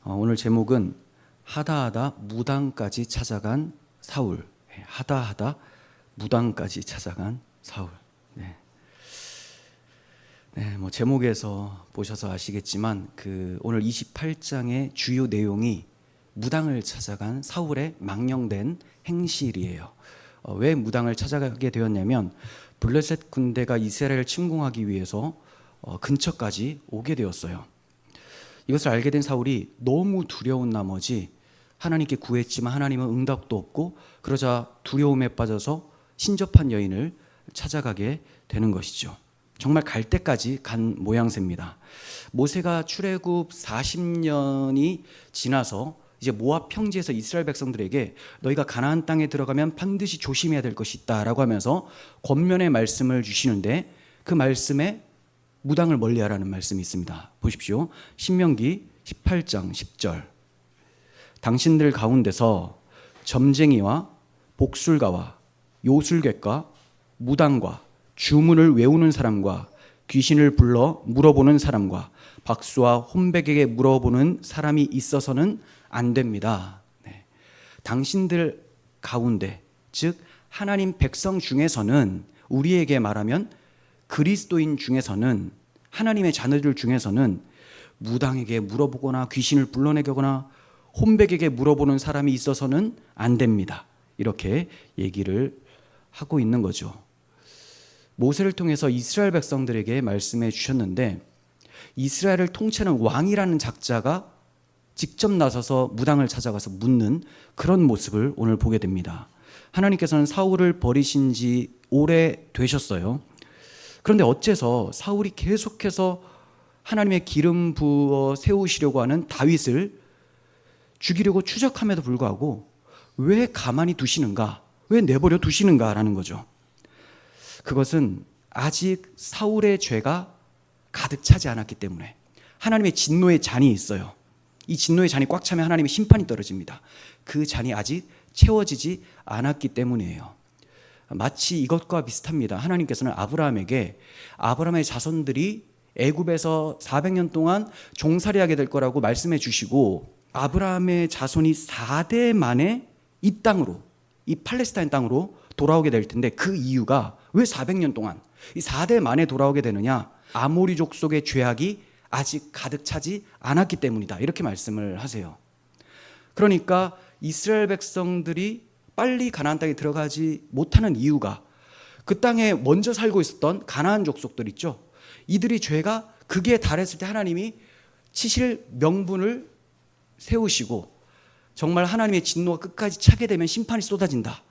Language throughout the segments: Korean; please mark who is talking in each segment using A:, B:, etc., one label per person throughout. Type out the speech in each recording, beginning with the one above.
A: 오늘 제목은 하다하다 무당까지 찾아간 사울. 하다하다 무당까지 찾아간 사울. 뭐 제목에서 보셔서 아시겠지만 오늘 28장의 주요 내용이 무당을 찾아간 사울의 망령된 행실이에요. 왜 무당을 찾아가게 되었냐면 블레셋 군대가 이스라엘을 침공하기 위해서 근처까지 오게 되었어요. 이것을 알게 된 사울이 너무 두려운 나머지 하나님께 구했지만 하나님은 응답도 없고, 그러자 두려움에 빠져서 신접한 여인을 찾아가게 되는 것이죠. 정말 갈 때까지 간 모양새입니다. 모세가 출애굽 40년이 지나서 이제 모압 평지에서 이스라엘 백성들에게 너희가 가나안 땅에 들어가면 반드시 조심해야 될 것이 있다라고 하면서 권면의 말씀을 주시는데, 그 말씀에 무당을 멀리하라는 말씀이 있습니다. 보십시오. 신명기 18장 10절. 당신들 가운데서 점쟁이와 복술가와 요술객과 무당과 주문을 외우는 사람과 귀신을 불러 물어보는 사람과 박수와 혼백에게 물어보는 사람이 있어서는 안 됩니다. 당신들 가운데, 즉 하나님 백성 중에서는, 우리에게 말하면 그리스도인 중에서는, 하나님의 자녀들 중에서는 무당에게 물어보거나 귀신을 불러내거나 혼백에게 물어보는 사람이 있어서는 안 됩니다. 이렇게 얘기를 하고 있는 거죠. 모세를 통해서 이스라엘 백성들에게 말씀해 주셨는데, 이스라엘을 통치하는 왕이라는 작자가 직접 나서서 무당을 찾아가서 묻는 그런 모습을 오늘 보게 됩니다. 하나님께서는 사울을 버리신 지 오래 되셨어요. 그런데 어째서 사울이 계속해서 하나님의 기름 부어 세우시려고 하는 다윗을 죽이려고 추적함에도 불구하고 왜 가만히 두시는가, 왜 내버려 두시는가라는 거죠. 그것은 아직 사울의 죄가 가득 차지 않았기 때문에, 하나님의 진노의 잔이 있어요. 이 진노의 잔이 꽉 차면 하나님의 심판이 떨어집니다. 그 잔이 아직 채워지지 않았기 때문이에요. 마치 이것과 비슷합니다. 하나님께서는 아브라함에게 아브라함의 자손들이 애굽에서 400년 동안 종살이하게 될 거라고 말씀해 주시고, 아브라함의 자손이 4대 만에 이 땅으로, 이 팔레스타인 땅으로 돌아오게 될 텐데, 그 이유가 왜 400년 동안 이 4대 만에 돌아오게 되느냐? 아모리족 속의 죄악이 아직 가득 차지 않았기 때문이다, 이렇게 말씀을 하세요. 그러니까 이스라엘 백성들이 빨리 가나안 땅에 들어가지 못하는 이유가, 그 땅에 먼저 살고 있었던 가나안 족속들 있죠. 이들이 죄가 극에 달했을 때 하나님이 치실 명분을 세우시고, 정말 하나님의 진노가 끝까지 차게 되면 심판이 쏟아진다.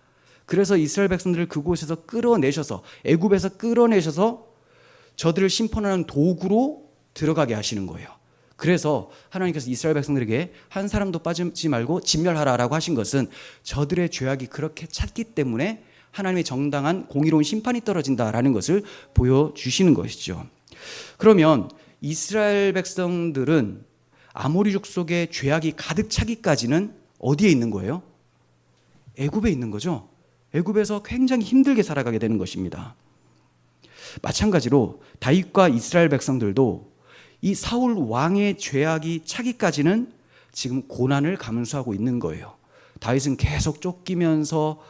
A: 그래서 이스라엘 백성들을 그곳에서 끌어내셔서, 애굽에서 끌어내셔서 저들을 심판하는 도구로 들어가게 하시는 거예요. 그래서 하나님께서 이스라엘 백성들에게 한 사람도 빠지지 말고 진멸하라라고 하신 것은, 저들의 죄악이 그렇게 찼기 때문에 하나님의 정당한 공의로운 심판이 떨어진다라는 것을 보여주시는 것이죠. 그러면 이스라엘 백성들은 아모리족 속의 죄악이 가득 차기까지는 어디에 있는 거예요? 애굽에 있는 거죠. 애굽에서 굉장히 힘들게 살아가게 되는 것입니다. 마찬가지로 다윗과 이스라엘 백성들도 이 사울 왕의 죄악이 차기까지는 지금 고난을 감수하고 있는 거예요. 다윗은 계속 쫓기면서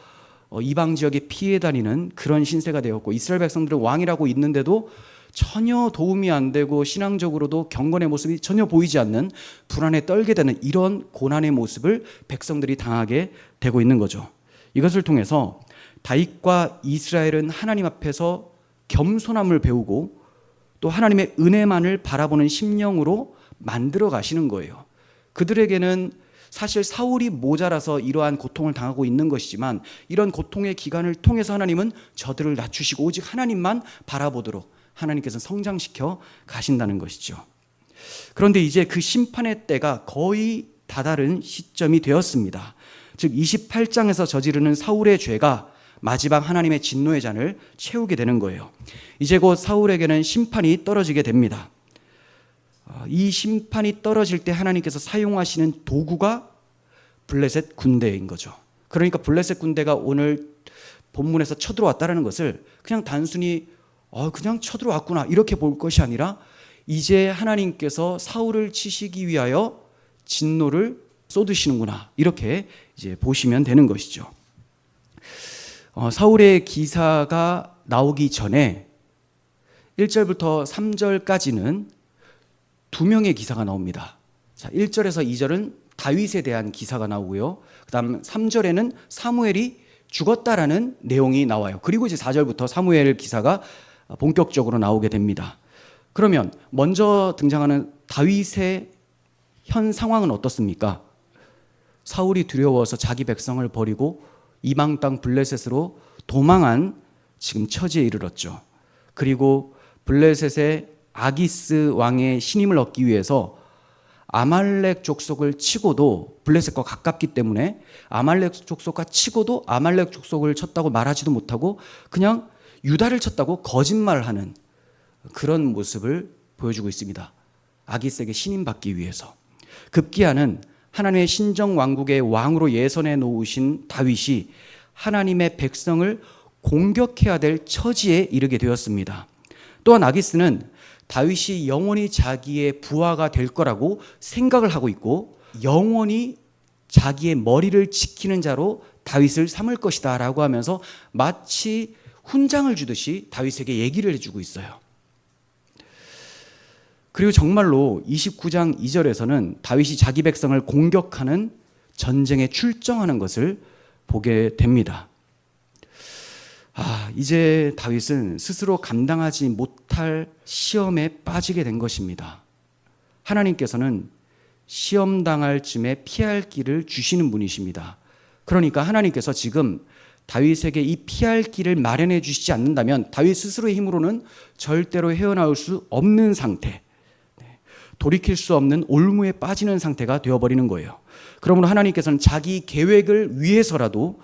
A: 이방 지역에 피해 다니는 그런 신세가 되었고, 이스라엘 백성들은 왕이라고 있는데도 전혀 도움이 안 되고 신앙적으로도 경건의 모습이 전혀 보이지 않는, 불안에 떨게 되는 이런 고난의 모습을 백성들이 당하게 되고 있는 거죠. 이것을 통해서 다윗과 이스라엘은 하나님 앞에서 겸손함을 배우고 또 하나님의 은혜만을 바라보는 심령으로 만들어 가시는 거예요. 그들에게는 사실 사울이 모자라서 이러한 고통을 당하고 있는 것이지만, 이런 고통의 기간을 통해서 하나님은 저들을 낮추시고 오직 하나님만 바라보도록 하나님께서는 성장시켜 가신다는 것이죠. 그런데 이제 그 심판의 때가 거의 다다른 시점이 되었습니다. 즉 28장에서 저지르는 사울의 죄가 마지막 하나님의 진노의 잔을 채우게 되는 거예요. 이제 곧 사울에게는 심판이 떨어지게 됩니다. 이 심판이 떨어질 때 하나님께서 사용하시는 도구가 블레셋 군대인 거죠. 그러니까 블레셋 군대가 오늘 본문에서 쳐들어왔다는 것을 그냥 단순히 그냥 쳐들어왔구나 이렇게 볼 것이 아니라, 이제 하나님께서 사울을 치시기 위하여 진노를 쏟으시는구나, 이렇게 이제 보시면 되는 것이죠. 사울의 기사가 나오기 전에 1절부터 3절까지는 두 명의 기사가 나옵니다. 자, 1절에서 2절은 다윗에 대한 기사가 나오고요. 그다음 3절에는 사무엘이 죽었다라는 내용이 나와요. 그리고 이제 4절부터 사무엘 기사가 본격적으로 나오게 됩니다. 그러면 먼저 등장하는 다윗의 현 상황은 어떻습니까? 사울이 두려워서 자기 백성을 버리고 이방 땅 블레셋으로 도망한 지금 처지에 이르렀죠. 그리고 블레셋의 아기스 왕의 신임을 얻기 위해서 아말렉 족속을 치고도, 블레셋과 가깝기 때문에 아말렉 족속과 치고도 아말렉 족속을 쳤다고 말하지도 못하고 그냥 유다를 쳤다고 거짓말하는 그런 모습을 보여주고 있습니다. 아기스에게 신임받기 위해서. 급기야는 하나님의 신정왕국의 왕으로 예선해 놓으신 다윗이 하나님의 백성을 공격해야 될 처지에 이르게 되었습니다. 또한 아기스는 다윗이 영원히 자기의 부하가 될 거라고 생각을 하고 있고 영원히 자기의 머리를 지키는 자로 다윗을 삼을 것이다 라고 하면서 마치 훈장을 주듯이 다윗에게 얘기를 해주고 있어요. 그리고 정말로 29장 2절에서는 다윗이 자기 백성을 공격하는 전쟁에 출정하는 것을 보게 됩니다. 이제 다윗은 스스로 감당하지 못할 시험에 빠지게 된 것입니다. 하나님께서는 시험 당할 쯤에 피할 길을 주시는 분이십니다. 그러니까 하나님께서 지금 다윗에게 이 피할 길을 마련해 주시지 않는다면 다윗 스스로의 힘으로는 절대로 헤어나올 수 없는 상태, 돌이킬 수 없는 올무에 빠지는 상태가 되어버리는 거예요. 그러므로 하나님께서는 자기 계획을 위해서라도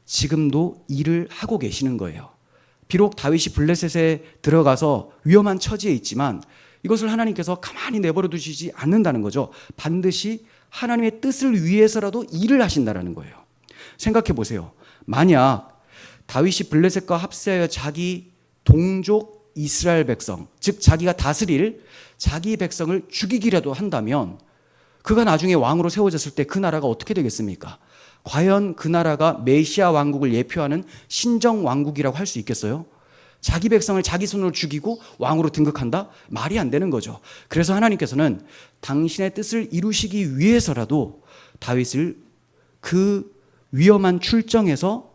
A: 지금도 일을 하고 계시는 거예요. 비록 다윗이 블레셋에 들어가서 위험한 처지에 있지만 이것을 하나님께서 가만히 내버려 두시지 않는다는 거죠. 반드시 하나님의 뜻을 위해서라도 일을 하신다는 거예요. 생각해 보세요. 만약 다윗이 블레셋과 합세하여 자기 동족 이스라엘 백성, 즉 자기가 다스릴 자기 백성을 죽이기라도 한다면 그가 나중에 왕으로 세워졌을 때 그 나라가 어떻게 되겠습니까? 과연 그 나라가 메시아 왕국을 예표하는 신정 왕국이라고 할 수 있겠어요? 자기 백성을 자기 손으로 죽이고 왕으로 등극한다? 말이 안 되는 거죠. 그래서 하나님께서는 당신의 뜻을 이루시기 위해서라도 다윗을 그 위험한 출정에서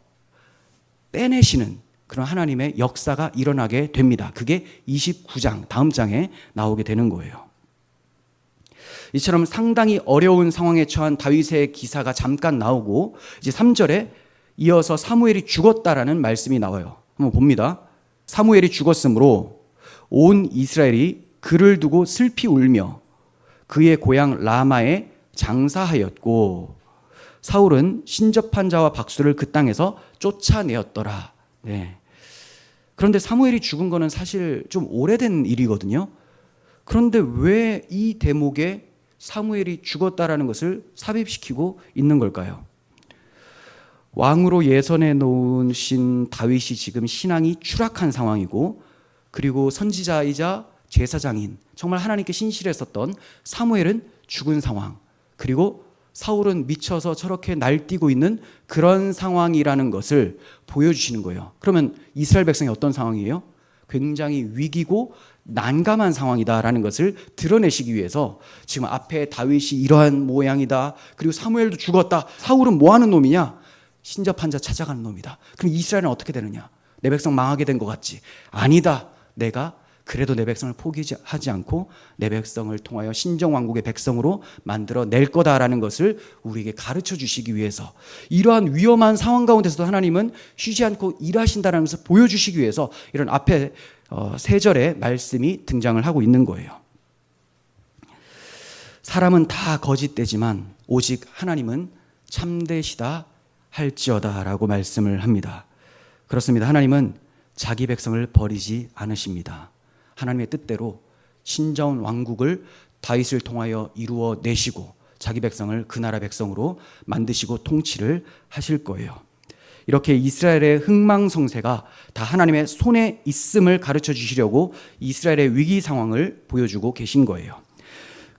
A: 빼내시는 그런 하나님의 역사가 일어나게 됩니다. 그게 29장 다음 장에 나오게 되는 거예요. 이처럼 상당히 어려운 상황에 처한 다윗의 기사가 잠깐 나오고 이제 3절에 이어서 사무엘이 죽었다라는 말씀이 나와요. 한번 봅니다. 사무엘이 죽었으므로 온 이스라엘이 그를 두고 슬피 울며 그의 고향 라마에 장사하였고 사울은 신접한 자와 박수를 그 땅에서 쫓아내었더라. 네. 그런데 사무엘이 죽은 거는 사실 좀 오래된 일이거든요. 그런데 왜 이 대목에 사무엘이 죽었다라는 것을 삽입시키고 있는 걸까요? 왕으로 예선해 놓으신 다윗이 지금 신앙이 추락한 상황이고 그리고 선지자이자 제사장인 정말 하나님께 신실했었던 사무엘은 죽은 상황, 그리고 사울은 미쳐서 저렇게 날뛰고 있는 그런 상황이라는 것을 보여주시는 거예요. 그러면 이스라엘 백성이 어떤 상황이에요? 굉장히 위기고 난감한 상황이다라는 것을 드러내시기 위해서 지금 앞에 다윗이 이러한 모양이다, 그리고 사무엘도 죽었다, 사울은 뭐 하는 놈이냐? 신접한 자 찾아가는 놈이다. 그럼 이스라엘은 어떻게 되느냐? 내 백성 망하게 된 것 같지? 아니다. 내가 그래도 내 백성을 포기하지 않고 내 백성을 통하여 신정왕국의 백성으로 만들어 낼 거다라는 것을 우리에게 가르쳐 주시기 위해서, 이러한 위험한 상황 가운데서도 하나님은 쉬지 않고 일하신다는 것을 보여주시기 위해서 이런 앞에 3절의 말씀이 등장을 하고 있는 거예요. 사람은 다 거짓되지만 오직 하나님은 참되시다 할지어다 라고 말씀을 합니다. 그렇습니다. 하나님은 자기 백성을 버리지 않으십니다. 하나님의 뜻대로 신정 왕국을 다윗을 통하여 이루어 내시고 자기 백성을 그 나라 백성으로 만드시고 통치를 하실 거예요. 이렇게 이스라엘의 흥망성쇠가 다 하나님의 손에 있음을 가르쳐 주시려고 이스라엘의 위기 상황을 보여주고 계신 거예요.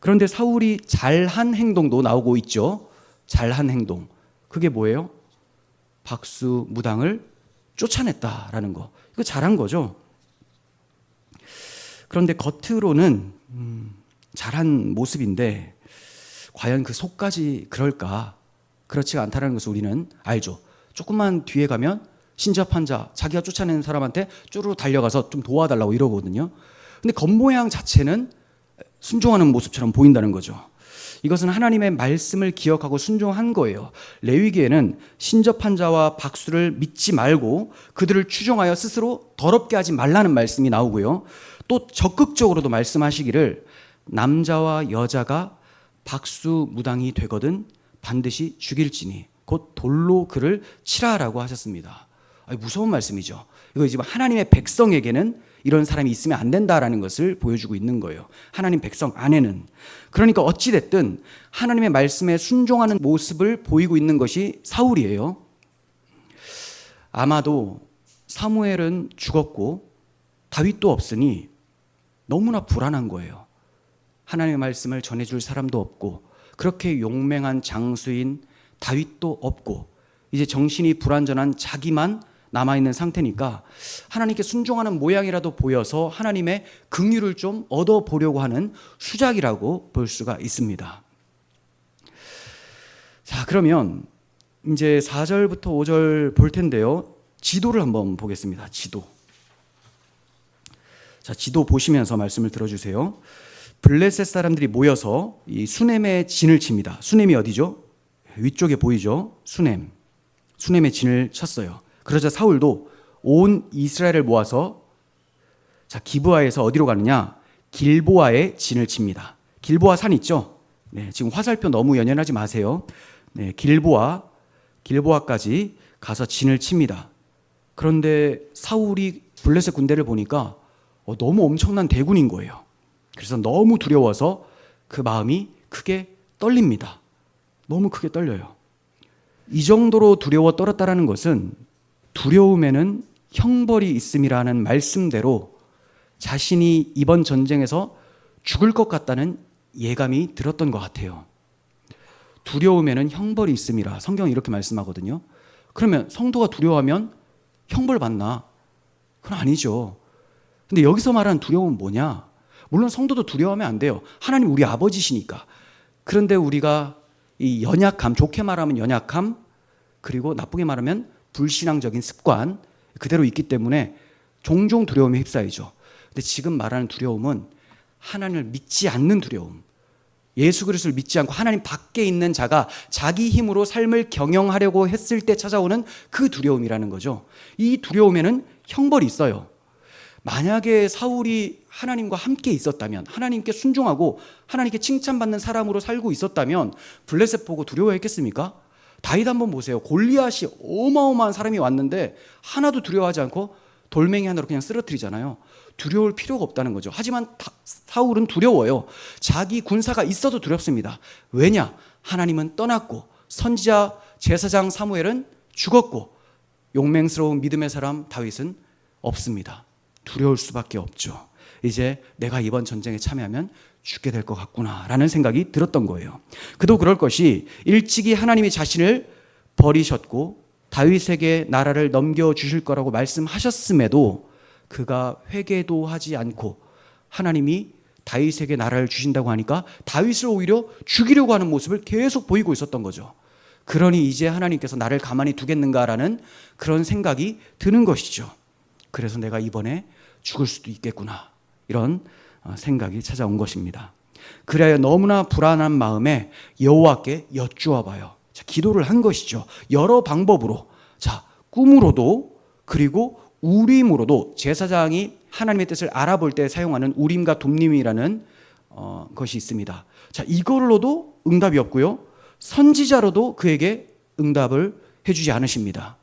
A: 그런데 사울이 잘한 행동도 나오고 있죠. 잘한 행동. 그게 뭐예요? 박수 무당을 쫓아냈다라는 거. 이거 잘한 거죠. 그런데 겉으로는 잘한 모습인데 과연 그 속까지 그럴까? 그렇지가 않다는 것을 우리는 알죠. 조금만 뒤에 가면 신접한 자, 자기가 쫓아내는 사람한테 쪼르르 달려가서 좀 도와달라고 이러거든요. 근데 겉모양 자체는 순종하는 모습처럼 보인다는 거죠. 이것은 하나님의 말씀을 기억하고 순종한 거예요. 레위기에는 신접한 자와 박수를 믿지 말고 그들을 추종하여 스스로 더럽게 하지 말라는 말씀이 나오고요. 또 적극적으로도 말씀하시기를 남자와 여자가 박수 무당이 되거든 반드시 죽일지니 곧 돌로 그를 치라라고 하셨습니다. 무서운 말씀이죠. 이거 지금 하나님의 백성에게는 이런 사람이 있으면 안 된다라는 것을 보여주고 있는 거예요. 하나님 백성 안에는. 그러니까 어찌됐든 하나님의 말씀에 순종하는 모습을 보이고 있는 것이 사울이에요. 아마도 사무엘은 죽었고 다윗도 없으니 너무나 불안한 거예요. 하나님의 말씀을 전해줄 사람도 없고 그렇게 용맹한 장수인 다윗도 없고 이제 정신이 불완전한 자기만 남아있는 상태니까 하나님께 순종하는 모양이라도 보여서 하나님의 긍휼을 좀 얻어보려고 하는 수작이라고 볼 수가 있습니다. 자, 그러면 이제 4절부터 5절 볼 텐데요. 지도를 한번 보겠습니다. 지도. 자, 지도 보시면서 말씀을 들어주세요. 블레셋 사람들이 모여서 이 수넴의 진을 칩니다. 수넴이 어디죠? 위쪽에 보이죠? 수넴의 진을 쳤어요. 그러자 사울도 온 이스라엘을 모아서 자, 기브아에서 어디로 가느냐? 길보아에 진을 칩니다. 길보아 산 있죠? 네, 지금 화살표 너무 연연하지 마세요. 네, 길보아까지 가서 진을 칩니다. 그런데 사울이 블레셋 군대를 보니까 너무 엄청난 대군인 거예요. 그래서 너무 두려워서 그 마음이 크게 떨립니다. 너무 크게 떨려요. 이 정도로 두려워 떨었다라는 것은 두려움에는 형벌이 있음이라는 말씀대로 자신이 이번 전쟁에서 죽을 것 같다는 예감이 들었던 것 같아요. 두려움에는 형벌이 있음이라 성경이 이렇게 말씀하거든요. 그러면 성도가 두려워하면 형벌 받나? 그건 아니죠. 근데 여기서 말하는 두려움은 뭐냐? 물론 성도도 두려워하면 안 돼요. 하나님 우리 아버지시니까. 그런데 우리가 이 연약함, 좋게 말하면 연약함, 그리고 나쁘게 말하면 불신앙적인 습관 그대로 있기 때문에 종종 두려움에 휩싸이죠. 근데 지금 말하는 두려움은 하나님을 믿지 않는 두려움. 예수 그리스도를 믿지 않고 하나님 밖에 있는 자가 자기 힘으로 삶을 경영하려고 했을 때 찾아오는 그 두려움이라는 거죠. 이 두려움에는 형벌이 있어요. 만약에 사울이 하나님과 함께 있었다면, 하나님께 순종하고 하나님께 칭찬받는 사람으로 살고 있었다면 블레셋 보고 두려워했겠습니까? 다윗 한번 보세요. 골리앗이 어마어마한 사람이 왔는데 하나도 두려워하지 않고 돌멩이 하나로 그냥 쓰러뜨리잖아요. 두려울 필요가 없다는 거죠. 하지만 사울은 두려워요. 자기 군사가 있어도 두렵습니다. 왜냐? 하나님은 떠났고 선지자 제사장 사무엘은 죽었고 용맹스러운 믿음의 사람 다윗은 없습니다. 두려울 수밖에 없죠. 이제 내가 이번 전쟁에 참여하면 죽게 될 것 같구나라는 생각이 들었던 거예요. 그도 그럴 것이 일찍이 하나님이 자신을 버리셨고 다윗에게 나라를 넘겨주실 거라고 말씀하셨음에도 그가 회개도 하지 않고 하나님이 다윗에게 나라를 주신다고 하니까 다윗을 오히려 죽이려고 하는 모습을 계속 보이고 있었던 거죠. 그러니 이제 하나님께서 나를 가만히 두겠는가라는 그런 생각이 드는 것이죠. 그래서 내가 이번에 죽을 수도 있겠구나 이런 생각이 찾아온 것입니다. 그래야 너무나 불안한 마음에 여호와께 여쭈어 봐요. 자, 기도를 한 것이죠. 여러 방법으로. 자, 꿈으로도 그리고 우림으로도 제사장이 하나님의 뜻을 알아볼 때 사용하는 우림과 둠림이라는 것이 있습니다. 자, 이걸로도 응답이 없고요. 선지자로도 그에게 응답을 해주지 않으십니다.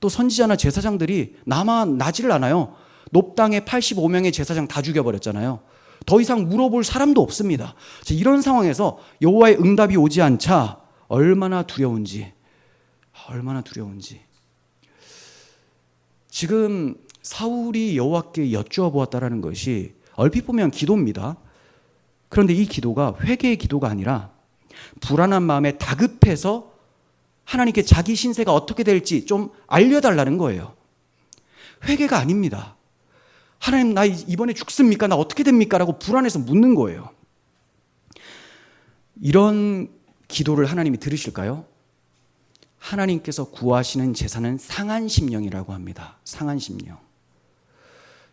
A: 또 선지자나 제사장들이 나지를 않아요. 높당의 85명의 제사장 다 죽여버렸잖아요. 더 이상 물어볼 사람도 없습니다. 이런 상황에서 여호와의 응답이 오지 않자 얼마나 두려운지. 지금 사울이 여호와께 여쭈어 보았다라는 것이 얼핏 보면 기도입니다. 그런데 이 기도가 회개의 기도가 아니라 불안한 마음에 다급해서 하나님께 자기 신세가 어떻게 될지 좀 알려달라는 거예요. 회개가 아닙니다. 하나님, 나 이번에 죽습니까? 나 어떻게 됩니까? 라고 불안해서 묻는 거예요. 이런 기도를 하나님이 들으실까요? 하나님께서 구하시는 제사는 상한 심령이라고 합니다. 상한 심령.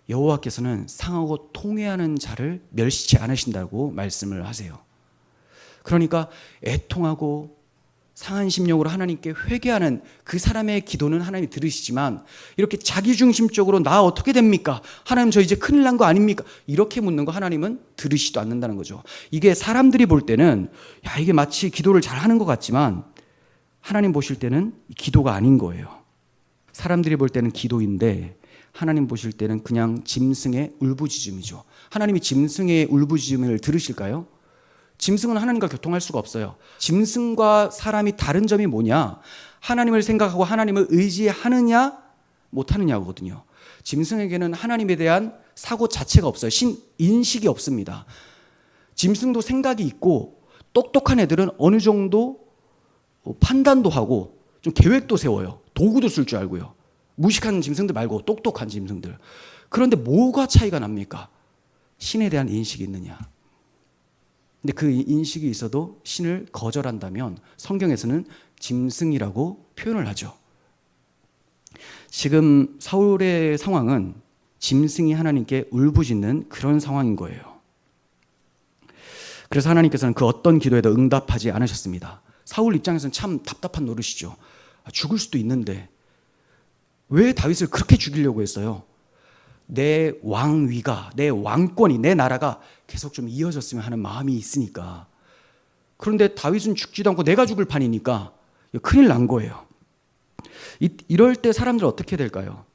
A: 여호와께서는 상하고 통회하는 자를 멸시치 않으신다고 말씀을 하세요. 그러니까 애통하고 상한 심령으로 하나님께 회개하는 그 사람의 기도는 하나님이 들으시지만, 이렇게 자기중심적으로 나 어떻게 됩니까? 하나님, 저 이제 큰일 난 거 아닙니까? 이렇게 묻는 거 하나님은 들으시지도 않는다는 거죠. 이게 사람들이 볼 때는 야, 이게 마치 기도를 잘하는 것 같지만 하나님 보실 때는 기도가 아닌 거예요. 사람들이 볼 때는 기도인데 하나님 보실 때는 그냥 짐승의 울부짖음이죠. 하나님이 짐승의 울부짖음을 들으실까요? 짐승은 하나님과 교통할 수가 없어요. 짐승과 사람이 다른 점이 뭐냐? 하나님을 생각하고 하나님을 의지하느냐 못하느냐거든요. 짐승에게는 하나님에 대한 사고 자체가 없어요. 인식이 없습니다. 짐승도 생각이 있고, 똑똑한 애들은 어느 정도 판단도 하고 좀 계획도 세워요. 도구도 쓸 줄 알고요. 무식한 짐승들 말고 똑똑한 짐승들. 그런데 뭐가 차이가 납니까? 신에 대한 인식이 있느냐. 근데 그 인식이 있어도 신을 거절한다면 성경에서는 짐승이라고 표현을 하죠. 지금 사울의 상황은 짐승이 하나님께 울부짖는 그런 상황인 거예요. 그래서 하나님께서는 그 어떤 기도에도 응답하지 않으셨습니다. 사울 입장에서는 참 답답한 노릇이죠. 죽을 수도 있는데 왜 다윗을 그렇게 죽이려고 했어요? 내 왕위가, 내 왕권이, 내 나라가 계속 좀 이어졌으면 하는 마음이 있으니까. 그런데 다윗은 죽지도 않고 내가 죽을 판이니까 큰일 난 거예요. 이럴 때 사람들 어떻게 될까요?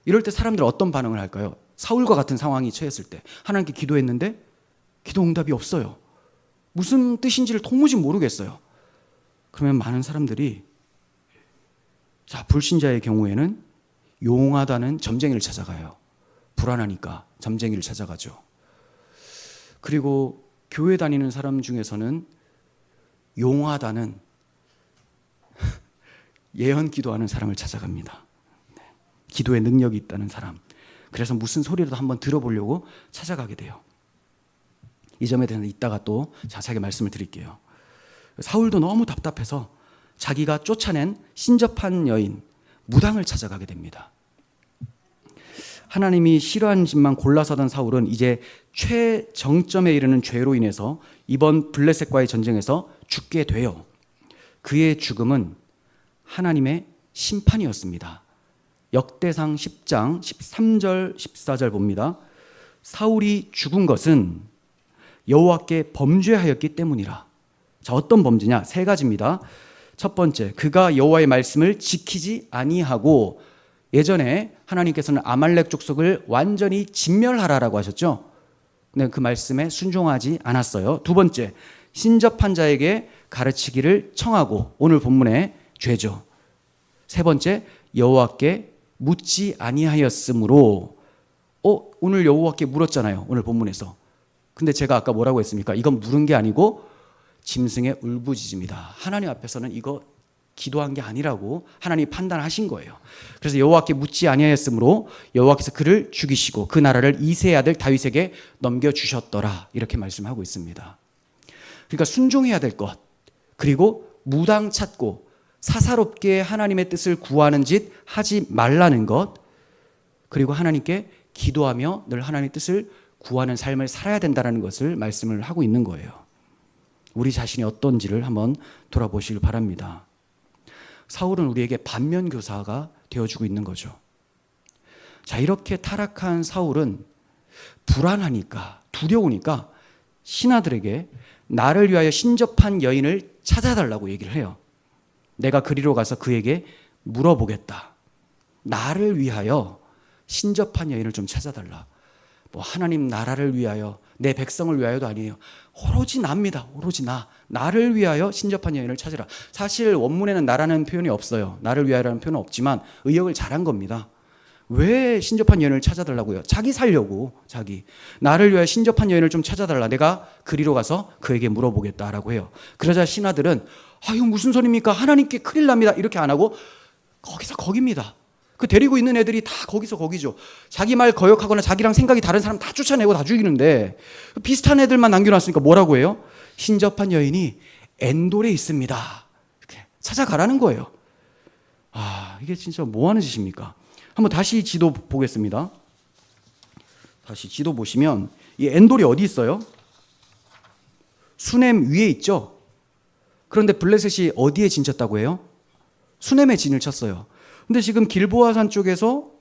A: 이럴 때 사람들 어떤 반응을 할까요? 사울과 같은 상황이 처했을 때 하나님께 기도했는데 기도 응답이 없어요. 무슨 뜻인지를 도무지 모르겠어요. 그러면 많은 사람들이, 자, 불신자의 경우에는 용하다는 점쟁이를 찾아가요. 불안하니까 점쟁이를 찾아가죠. 그리고 교회 다니는 사람 중에서는 용하다는 예언 기도하는 사람을 찾아갑니다. 기도에 능력이 있다는 사람. 그래서 무슨 소리라도 한번 들어보려고 찾아가게 돼요. 이 점에 대해서 이따가 또 자세하게 말씀을 드릴게요. 사울도 너무 답답해서 자기가 쫓아낸 신접한 여인 무당을 찾아가게 됩니다. 하나님이 싫어하는 짓만 골라서 하던 사울은 이제 최정점에 이르는 죄로 인해서 이번 블레셋과의 전쟁에서 죽게 돼요. 그의 죽음은 하나님의 심판이었습니다. 역대상 10장 13절 14절 봅니다. 사울이 죽은 것은 여호와께 범죄하였기 때문이라. 자, 어떤 범죄냐? 세 가지입니다. 첫 번째, 그가 여호와의 말씀을 지키지 아니하고, 예전에 하나님께서는 아말렉 족속을 완전히 진멸하라라고 하셨죠. 근데 그 말씀에 순종하지 않았어요. 두 번째, 신접한 자에게 가르치기를 청하고, 오늘 본문의 죄죠. 세 번째, 여호와께 묻지 아니하였으므로. 오늘 여호와께 물었잖아요, 오늘 본문에서. 근데 제가 아까 뭐라고 했습니까? 이건 물은 게 아니고 짐승의 울부짖음이다. 하나님 앞에서는 이거 기도한 게 아니라고 하나님이 판단하신 거예요. 그래서 여호와께 묻지 아니하였으므로 여호와께서 그를 죽이시고 그 나라를 이새의 아들 다윗에게 넘겨주셨더라. 이렇게 말씀하고 있습니다. 그러니까 순종해야 될 것, 그리고 무당 찾고 사사롭게 하나님의 뜻을 구하는 짓 하지 말라는 것, 그리고 하나님께 기도하며 늘 하나님의 뜻을 구하는 삶을 살아야 된다는 것을 말씀을 하고 있는 거예요. 우리 자신이 어떤지를 한번 돌아보시길 바랍니다. 사울은 우리에게 반면교사가 되어주고 있는 거죠. 자, 이렇게 타락한 사울은 불안하니까, 두려우니까 신하들에게 나를 위하여 신접한 여인을 찾아달라고 얘기를 해요. 내가 그리로 가서 그에게 물어보겠다. 나를 위하여 신접한 여인을 좀 찾아달라. 뭐 하나님 나라를 위하여, 내 백성을 위하여도 아니에요. 오로지 나입니다. 오로지 나를 위하여 신접한 여인을 찾으라. 사실 원문에는 나라는 표현이 없어요. 나를 위하여라는 표현은 없지만 의역을 잘한 겁니다. 왜 신접한 여인을 찾아달라고요? 자기 살려고. 자기 나를 위하여 신접한 여인을 좀 찾아달라. 내가 그리로 가서 그에게 물어보겠다라고 해요. 그러자 신하들은 이거 무슨 소리입니까? 하나님께 큰일 납니다. 이렇게 안 하고 거기서 거깁니다. 그 데리고 있는 애들이 다 거기서 거기죠. 자기 말 거역하거나 자기랑 생각이 다른 사람 다 쫓아내고 다 죽이는데 비슷한 애들만 남겨놨으니까 뭐라고 해요? 신접한 여인이 엔돌에 있습니다. 이렇게 찾아가라는 거예요. 이게 진짜 뭐 하는 짓입니까? 한번 다시 지도 보겠습니다. 다시 지도 보시면 이 엔돌이 어디 있어요? 수넴 위에 있죠. 그런데 블레셋이 어디에 진쳤다고 해요? 수넴에 진을 쳤어요. 근데 지금 길보아산 쪽에서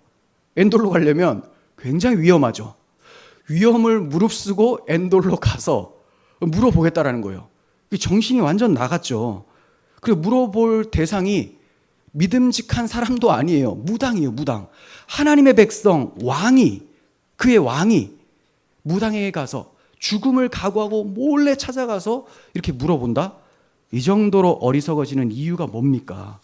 A: 엔돌로 가려면 굉장히 위험하죠. 위험을 무릅쓰고 엔돌로 가서 물어보겠다라는 거예요. 정신이 완전 나갔죠. 그리고 물어볼 대상이 믿음직한 사람도 아니에요. 무당이에요, 무당. 하나님의 백성, 그의 왕이 무당에게 가서 죽음을 각오하고 몰래 찾아가서 이렇게 물어본다? 이 정도로 어리석어지는 이유가 뭡니까?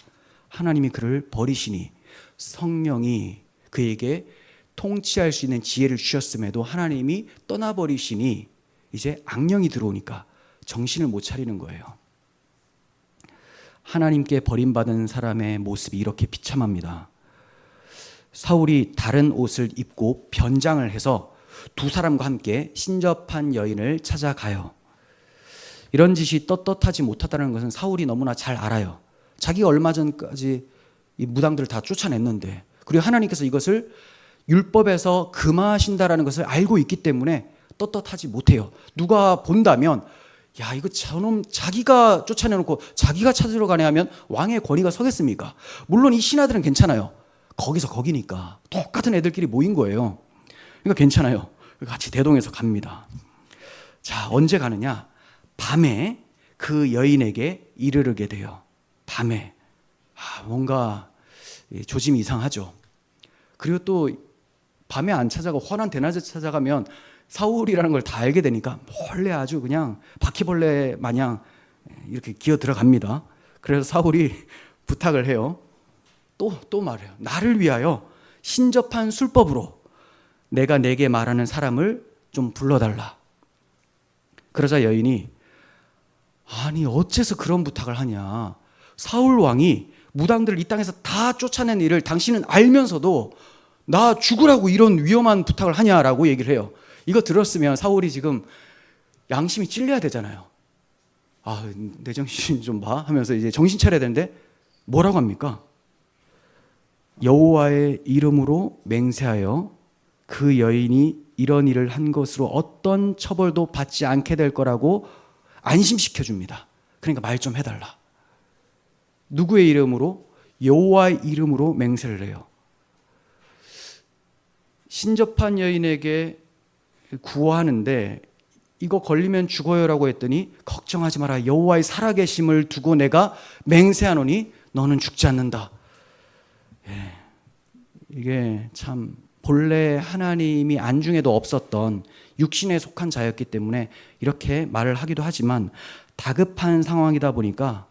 A: 하나님이 그를 버리시니 성령이 그에게 통치할 수 있는 지혜를 주셨음에도 하나님이 떠나버리시니 이제 악령이 들어오니까 정신을 못 차리는 거예요. 하나님께 버림받은 사람의 모습이 이렇게 비참합니다. 사울이 다른 옷을 입고 변장을 해서 두 사람과 함께 신접한 여인을 찾아가요. 이런 짓이 떳떳하지 못하다는 것은 사울이 너무나 잘 알아요. 자기가 얼마 전까지 이 무당들을 다 쫓아냈는데, 그리고 하나님께서 이것을 율법에서 금하신다라는 것을 알고 있기 때문에 떳떳하지 못해요. 누가 본다면 이거 저놈 자기가 쫓아내놓고 자기가 찾으러 가네 하면 왕의 권위가 서겠습니까? 물론 이 신하들은 괜찮아요. 거기서 거기니까 똑같은 애들끼리 모인 거예요. 그러니까 괜찮아요. 같이 대동해서 갑니다. 자, 언제 가느냐? 밤에 그 여인에게 이르르게 돼요. 밤에. 뭔가 조짐이 이상하죠. 그리고 또 밤에 안 찾아가고 환한 대낮에 찾아가면 사울이라는 걸 다 알게 되니까 몰래 아주 그냥 바퀴벌레 마냥 이렇게 기어 들어갑니다. 그래서 사울이 부탁을 해요. 또 말해요. 나를 위하여 신접한 술법으로 내가 내게 말하는 사람을 좀 불러달라. 그러자 여인이 어째서 그런 부탁을 하냐. 사울 왕이 무당들을 이 땅에서 다 쫓아낸 일을 당신은 알면서도 나 죽으라고 이런 위험한 부탁을 하냐라고 얘기를 해요. 이거 들었으면 사울이 지금 양심이 찔려야 되잖아요. 내 정신 좀 봐 하면서 이제 정신 차려야 되는데 뭐라고 합니까? 여호와의 이름으로 맹세하여 그 여인이 이런 일을 한 것으로 어떤 처벌도 받지 않게 될 거라고 안심시켜 줍니다. 그러니까 말 좀 해달라. 누구의 이름으로? 여호와의 이름으로 맹세를 해요. 신접한 여인에게 구하는데 이거 걸리면 죽어요라고 했더니 걱정하지 마라. 여호와의 살아계심을 두고 내가 맹세하노니 너는 죽지 않는다. 이게 참 본래 하나님이 안중에도 없었던 육신에 속한 자였기 때문에 이렇게 말을 하기도 하지만 다급한 상황이다 보니까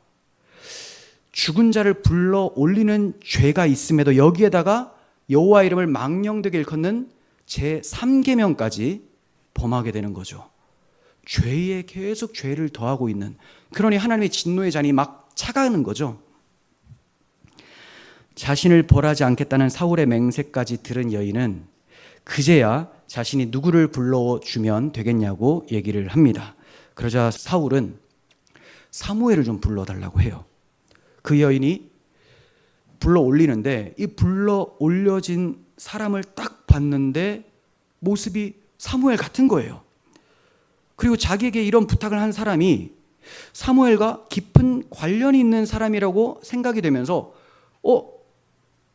A: 죽은 자를 불러 올리는 죄가 있음에도 여기에다가 여호와 이름을 망령되게 일컫는 제3계명까지 범하게 되는 거죠. 죄에 계속 죄를 더하고 있는, 그러니 하나님의 진노의 잔이 막 차가는 거죠. 자신을 벌하지 않겠다는 사울의 맹세까지 들은 여인은 그제야 자신이 누구를 불러주면 되겠냐고 얘기를 합니다. 그러자 사울은 사무엘을 좀 불러달라고 해요. 그 여인이 불러 올리는데 이 불러 올려진 사람을 딱 봤는데 모습이 사무엘 같은 거예요. 그리고 자기에게 이런 부탁을 한 사람이 사무엘과 깊은 관련이 있는 사람이라고 생각이 되면서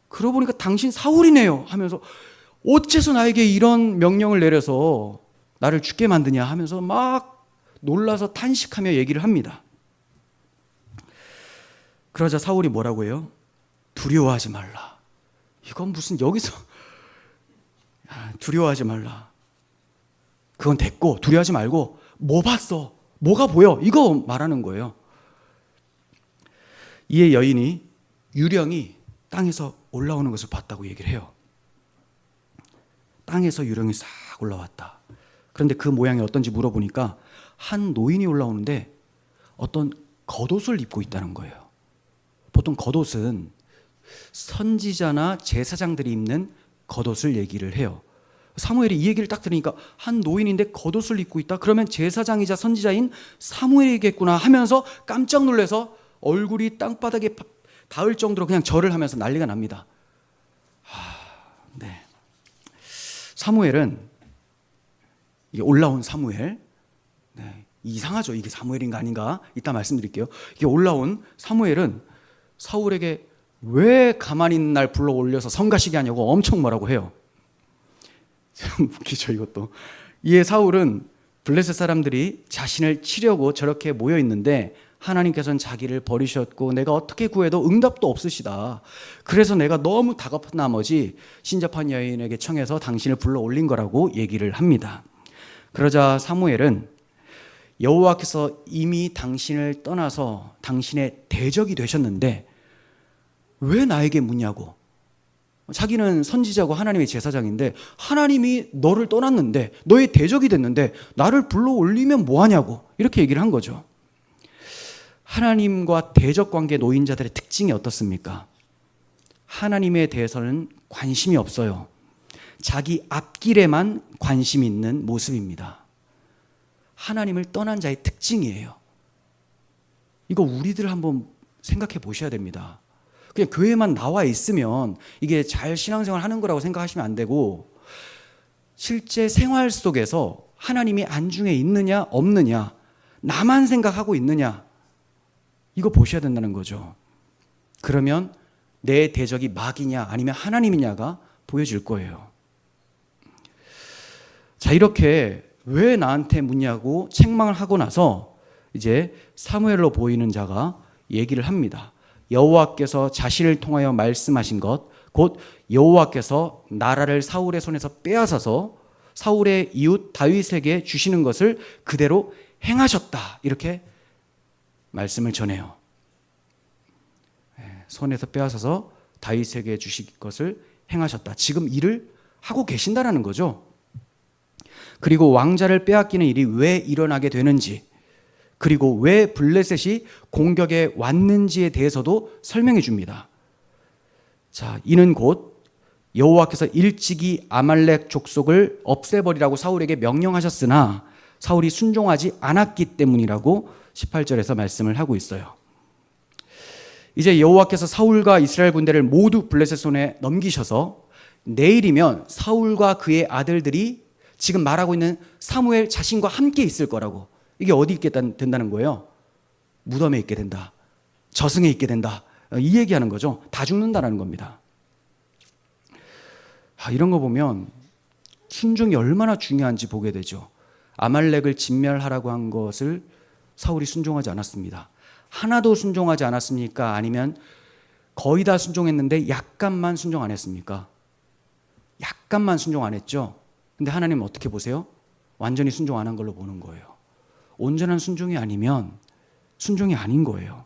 A: 그러고 보니까 당신 사울이네요 하면서 어째서 나에게 이런 명령을 내려서 나를 죽게 만드냐 하면서 막 놀라서 탄식하며 얘기를 합니다. 그러자 사울이 뭐라고 해요? 두려워하지 말라. 이건 무슨 여기서 두려워하지 말라. 그건 됐고 두려워하지 말고 뭐 봤어? 뭐가 보여? 이거 말하는 거예요. 이에 여인이 유령이 땅에서 올라오는 것을 봤다고 얘기를 해요. 땅에서 유령이 싹 올라왔다. 그런데 그 모양이 어떤지 물어보니까 한 노인이 올라오는데 어떤 겉옷을 입고 있다는 거예요. 보통 겉옷은 선지자나 제사장들이 입는 겉옷을 얘기를 해요. 사무엘이 이 얘기를 딱 들으니까 한 노인인데 겉옷을 입고 있다? 그러면 제사장이자 선지자인 사무엘이겠구나 하면서 깜짝 놀라서 얼굴이 땅바닥에 닿을 정도로 그냥 절을 하면서 난리가 납니다. 네. 사무엘은, 이게 올라온 사무엘, 네. 이상하죠. 이게 사무엘인가 아닌가? 이따 말씀드릴게요. 이게 올라온 사무엘은 사울에게 왜 가만히 있는 날 불러 올려서 성가시게 하냐고 엄청 뭐라고 해요. 웃기죠, 이것도. 이에 사울은 블레셋 사람들이 자신을 치려고 저렇게 모여 있는데 하나님께서는 자기를 버리셨고 내가 어떻게 구해도 응답도 없으시다. 그래서 내가 너무 다급한 나머지 신접한 여인에게 청해서 당신을 불러 올린 거라고 얘기를 합니다. 그러자 사무엘은 여호와께서 이미 당신을 떠나서 당신의 대적이 되셨는데 왜 나에게 묻냐고. 자기는 선지자고 하나님의 제사장인데 하나님이 너를 떠났는데 너의 대적이 됐는데 나를 불러 올리면 뭐하냐고 이렇게 얘기를 한 거죠. 하나님과 대적 관계 놓인 자들의 특징이 어떻습니까? 하나님에 대해서는 관심이 없어요. 자기 앞길에만 관심이 있는 모습입니다. 하나님을 떠난 자의 특징이에요. 이거 우리들 한번 생각해 보셔야 됩니다. 그냥 교회만 나와 있으면 이게 잘 신앙생활 하는 거라고 생각하시면 안 되고 실제 생활 속에서 하나님이 안중에 있느냐 없느냐 나만 생각하고 있느냐 이거 보셔야 된다는 거죠. 그러면 내 대적이 마귀냐 아니면 하나님이냐가 보여질 거예요. 자, 이렇게 왜 나한테 묻냐고 책망을 하고 나서 이제 사무엘로 보이는 자가 얘기를 합니다. 여호와께서 자신을 통하여 말씀하신 것, 곧 여호와께서 나라를 사울의 손에서 빼앗아서 사울의 이웃 다윗에게 주시는 것을 그대로 행하셨다. 이렇게 말씀을 전해요. 손에서 빼앗아서 다윗에게 주실 것을 행하셨다. 지금 일을 하고 계신다라는 거죠. 그리고 왕자를 빼앗기는 일이 왜 일어나게 되는지, 그리고 왜 블레셋이 공격에 왔는지에 대해서도 설명해 줍니다. 자, 이는 곧 여호와께서 일찍이 아말렉 족속을 없애버리라고 사울에게 명령하셨으나 사울이 순종하지 않았기 때문이라고 18절에서 말씀을 하고 있어요. 이제 여호와께서 사울과 이스라엘 군대를 모두 블레셋 손에 넘기셔서 내일이면 사울과 그의 아들들이 지금 말하고 있는 사무엘 자신과 함께 있을 거라고. 이게 어디 있게 된다는 거예요? 무덤에 있게 된다. 저승에 있게 된다. 이 얘기하는 거죠. 다 죽는다는 겁니다. 이런 거 보면 순종이 얼마나 중요한지 보게 되죠. 아말렉을 진멸하라고 한 것을 사울이 순종하지 않았습니다. 하나도 순종하지 않았습니까? 아니면 거의 다 순종했는데 약간만 순종 안 했습니까? 약간만 순종 안 했죠. 근데 하나님은 어떻게 보세요? 완전히 순종 안 한 걸로 보는 거예요. 온전한 순종이 아니면 순종이 아닌 거예요.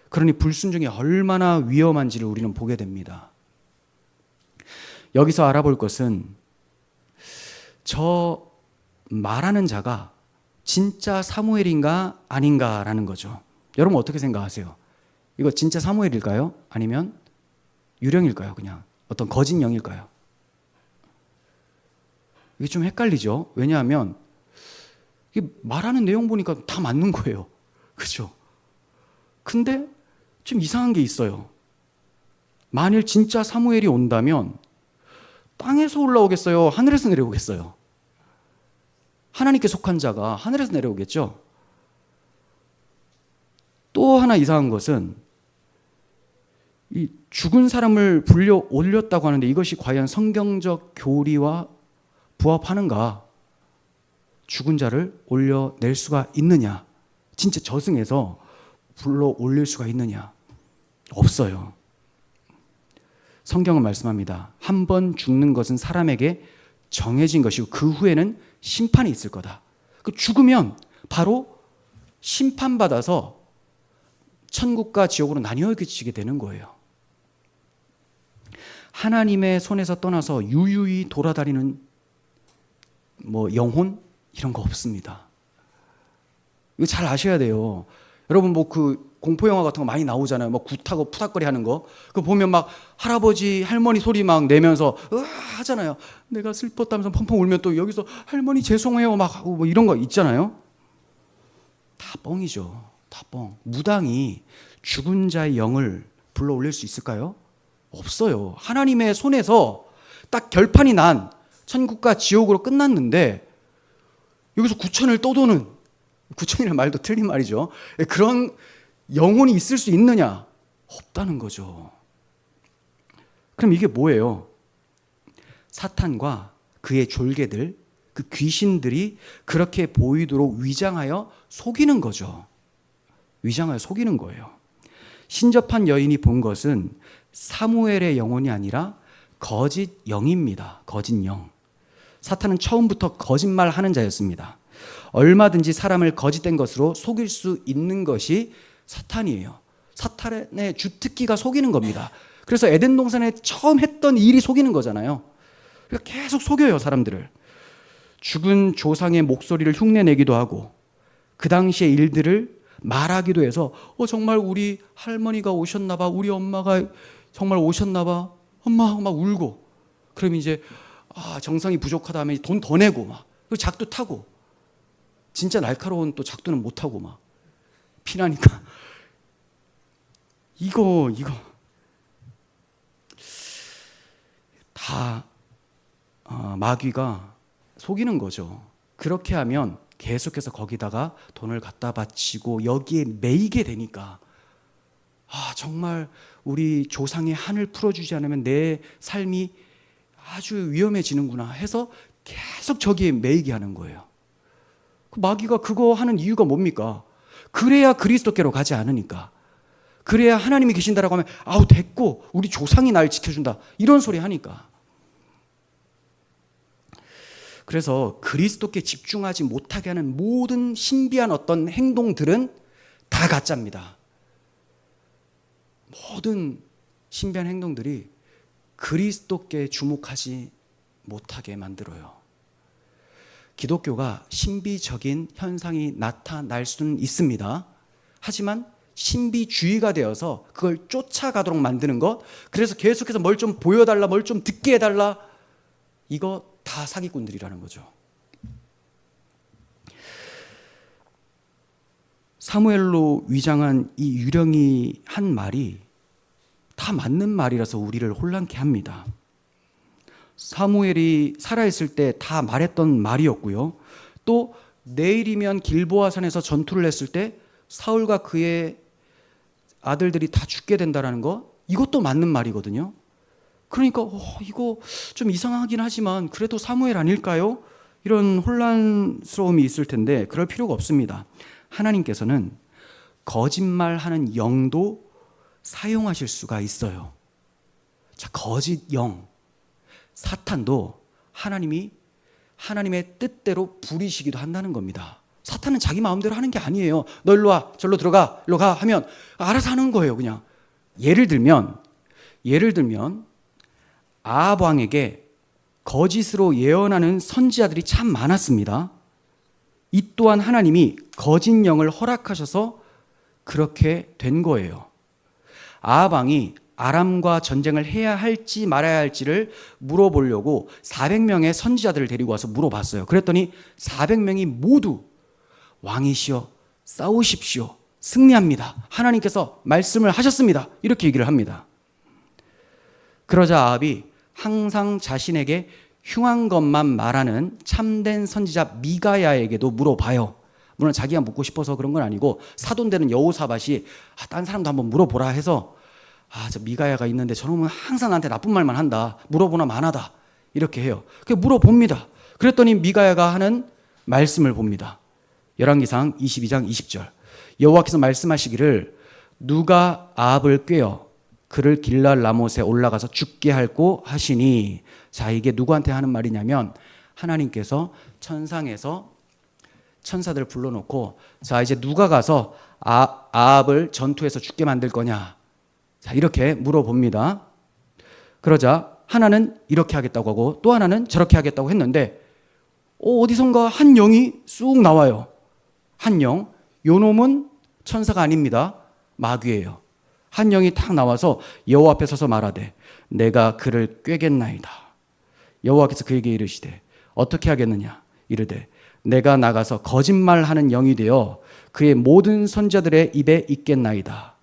A: 그러니 불순종이 얼마나 위험한지를 우리는 보게 됩니다. 여기서 알아볼 것은 저 말하는 자가 진짜 사무엘인가 아닌가라는 거죠. 여러분 어떻게 생각하세요? 이거 진짜 사무엘일까요? 아니면 유령일까요? 그냥 어떤 거짓 영일까요? 이게 좀 헷갈리죠. 왜냐하면 이게 말하는 내용 보니까 다 맞는 거예요. 그렇죠? 근데 좀 이상한 게 있어요. 만일 진짜 사무엘이 온다면 땅에서 올라오겠어요? 하늘에서 내려오겠어요? 하나님께 속한 자가 하늘에서 내려오겠죠? 또 하나 이상한 것은 이 죽은 사람을 불려 올렸다고 하는데 이것이 과연 성경적 교리와 부합하는가? 죽은 자를 올려낼 수가 있느냐? 진짜 저승에서 불러 올릴 수가 있느냐? 없어요. 성경은 말씀합니다. 한 번 죽는 것은 사람에게 정해진 것이고 그 후에는 심판이 있을 거다. 그 죽으면 바로 심판받아서 천국과 지옥으로 나뉘어지게 되는 거예요. 하나님의 손에서 떠나서 유유히 돌아다니는 뭐 영혼 이런 거 없습니다. 이거 잘 아셔야 돼요. 여러분 뭐 그 공포 영화 같은 거 많이 나오잖아요. 뭐 굿하고 푸닥거리 하는 거. 그거 보면 막 할아버지 할머니 소리 막 내면서 으아 하잖아요. 내가 슬펐다면서 펑펑 울면 또 여기서 할머니 죄송해요 막 하고 뭐 이런 거 있잖아요. 다 뻥이죠. 다 뻥. 무당이 죽은 자의 영을 불러 올릴 수 있을까요? 없어요. 하나님의 손에서 딱 결판이 난 천국과 지옥으로 끝났는데 여기서 구천을 떠도는, 구천이라는 말도 틀린 말이죠. 그런 영혼이 있을 수 있느냐? 없다는 거죠. 그럼 이게 뭐예요? 사탄과 그의 졸개들, 그 귀신들이 그렇게 보이도록 위장하여 속이는 거죠. 위장하여 속이는 거예요. 신접한 여인이 본 것은 사무엘의 영혼이 아니라 거짓 영입니다. 거짓 영. 사탄은 처음부터 거짓말하는 자였습니다. 얼마든지 사람을 거짓된 것으로 속일 수 있는 것이 사탄이에요. 사탄의 주특기가 속이는 겁니다. 그래서 에덴 동산에 처음 했던 일이 속이는 거잖아요. 그러니까 계속 속여요, 사람들을. 죽은 조상의 목소리를 흉내내기도 하고 그 당시의 일들을 말하기도 해서 정말 우리 할머니가 오셨나 봐, 우리 엄마가 정말 오셨나 봐, 엄마 막 울고, 그럼 이제 정성이 부족하다 하면 돈 더 내고 막, 그리고 작두 타고, 진짜 날카로운 또 작두는 못 타고 막 피나니까 이거 다 마귀가 속이는 거죠. 그렇게 하면 계속해서 거기다가 돈을 갖다 바치고 여기에 매이게 되니까 정말 우리 조상의 한을 풀어주지 않으면 내 삶이 아주 위험해지는구나 해서 계속 저기에 매이게 하는 거예요. 마귀가 그거 하는 이유가 뭡니까? 그래야 그리스도께로 가지 않으니까. 그래야 하나님이 계신다라고 하면 됐고 우리 조상이 날 지켜준다 이런 소리 하니까. 그래서 그리스도께 집중하지 못하게 하는 모든 신비한 어떤 행동들은 다 가짜입니다. 모든 신비한 행동들이 그리스도께 주목하지 못하게 만들어요. 기독교가 신비적인 현상이 나타날 수는 있습니다. 하지만 신비주의가 되어서 그걸 쫓아가도록 만드는 것, 그래서 계속해서 뭘 좀 보여달라, 뭘 좀 듣게 해달라, 이거 다 사기꾼들이라는 거죠. 사무엘로 위장한 이 유령이 한 말이 다 맞는 말이라서 우리를 혼란케 합니다. 사무엘이 살아있을 때 다 말했던 말이었고요. 또 내일이면 길보아 산에서 전투를 했을 때 사울과 그의 아들들이 다 죽게 된다는 거, 이것도 맞는 말이거든요. 그러니까 이거 좀 이상하긴 하지만 그래도 사무엘 아닐까요? 이런 혼란스러움이 있을 텐데 그럴 필요가 없습니다. 하나님께서는 거짓말하는 영도 사용하실 수가 있어요. 자, 거짓 영, 사탄도 하나님이 하나님의 뜻대로 부리시기도 한다는 겁니다. 사탄은 자기 마음대로 하는 게 아니에요. 너 일로 와, 절로 들어가, 일로 가 하면 알아서 하는 거예요. 그냥 예를 들면 아합 왕에게 거짓으로 예언하는 선지자들이 참 많았습니다. 이 또한 하나님이 거짓 영을 허락하셔서 그렇게 된 거예요. 아합 왕이 아람과 전쟁을 해야 할지 말아야 할지를 물어보려고 400명의 선지자들을 데리고 와서 물어봤어요. 그랬더니 400명이 모두 왕이시여 싸우십시오, 승리합니다, 하나님께서 말씀을 하셨습니다, 이렇게 얘기를 합니다. 그러자 아합이 항상 자신에게 흉한 것만 말하는 참된 선지자 미가야에게도 물어봐요. 물론 자기가 묻고 싶어서 그런 건 아니고 사돈되는 여호사밧이 딴 사람도 한번 물어보라 해서 저 미가야가 있는데 저놈은 항상 나한테 나쁜 말만 한다, 물어보나 마나다, 이렇게 해요. 그래서 물어봅니다. 그랬더니 미가야가 하는 말씀을 봅니다. 열왕기상 22장 20절. 여호와께서 말씀하시기를 누가 아합을 꾀어 그를 길랄 라못에 올라가서 죽게 할고 하시니. 자, 이게 누구한테 하는 말이냐면 하나님께서 천상에서 천사들을 불러놓고 자, 이제 누가 가서 아합을 전투에서 죽게 만들 거냐, 자, 이렇게 물어봅니다. 그러자 하나는 이렇게 하겠다고 하고 또 하나는 저렇게 하겠다고 했는데 어디선가 한 영이 쑥 나와요. 한 영. 요 놈은 천사가 아닙니다. 마귀예요. 한 영이 탁 나와서 여호와 앞에 서서 말하되 내가 그를 꾀겠나이다. 여호와께서 그에게 이르시되 어떻게 하겠느냐? 이르되 내가 나가서 거짓말하는 영이 되어 그의 모든 선자들의 입에 있겠나이다.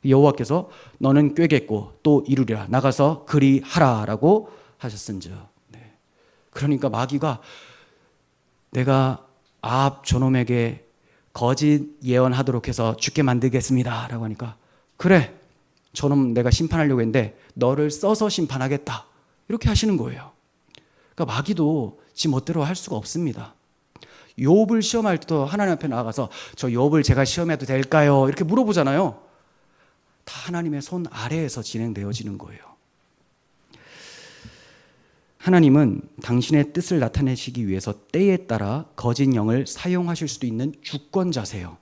A: 여호와께서 너는 꾀겠고 또 이루리라. 나가서 그리 하라라고 하셨은즉. 네. 그러니까 마귀가 내가 아합 저놈에게 거짓 예언하도록 해서 죽게 만들겠습니다 라고 하니까 그래, 저놈 내가 심판하려고 했는데 너를 써서 심판하겠다 이렇게 하시는 거예요. 그러니까 마귀도 지 멋대로 할 수가 없습니다. 욥을 시험할 때도 하나님 앞에 나가서 저 욥을 제가 시험해도 될까요? 이렇게 물어보잖아요. 다 하나님의 손 아래에서 진행되어지는 거예요. 하나님은 당신의 뜻을 나타내시기 위해서 때에 따라 거짓 영을 사용하실 수도 있는 주권자세요.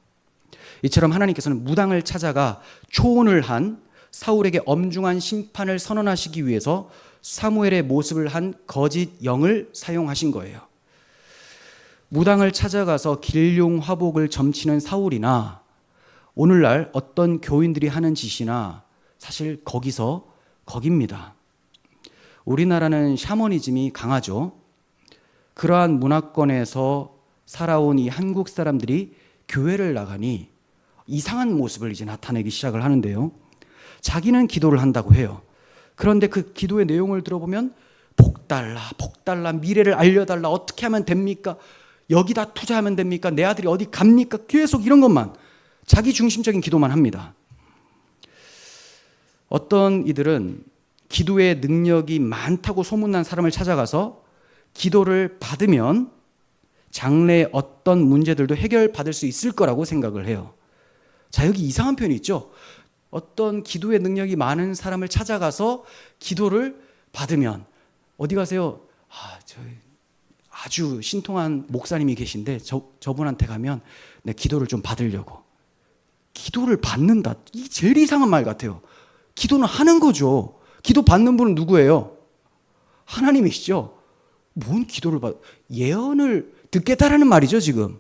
A: 이처럼 하나님께서는 무당을 찾아가 초혼을 한 사울에게 엄중한 심판을 선언하시기 위해서 사무엘의 모습을 한 거짓 영을 사용하신 거예요. 무당을 찾아가서 길흉 화복을 점치는 사울이나 오늘날 어떤 교인들이 하는 짓이나 사실 거깁니다. 우리나라는 샤머니즘이 강하죠. 그러한 문화권에서 살아온 이 한국 사람들이 교회를 나가니 이상한 모습을 이제 나타내기 시작을 하는데요. 자기는 기도를 한다고 해요. 그런데 그 기도의 내용을 들어보면 복 달라, 미래를 알려달라, 어떻게 하면 됩니까? 여기다 투자하면 됩니까? 내 아들이 어디 갑니까? 계속 이런 것만, 자기 중심적인 기도만 합니다. 어떤 이들은 기도의 능력이 많다고 소문난 사람을 찾아가서 기도를 받으면 장래의 어떤 문제들도 해결받을 수 있을 거라고 생각을 해요. 자, 여기 이상한 표현이 있죠. 어떤 기도의 능력이 많은 사람을 찾아가서 기도를 받으면 어디 가세요? 아주 신통한 목사님이 계신데 저분한테 가면 내 기도를 좀 받으려고. 기도를 받는다. 이 제일 이상한 말 같아요. 기도는 하는 거죠. 기도 받는 분은 누구예요? 하나님이시죠. 뭔 기도를 예언을 듣겠다라는 말이죠, 지금.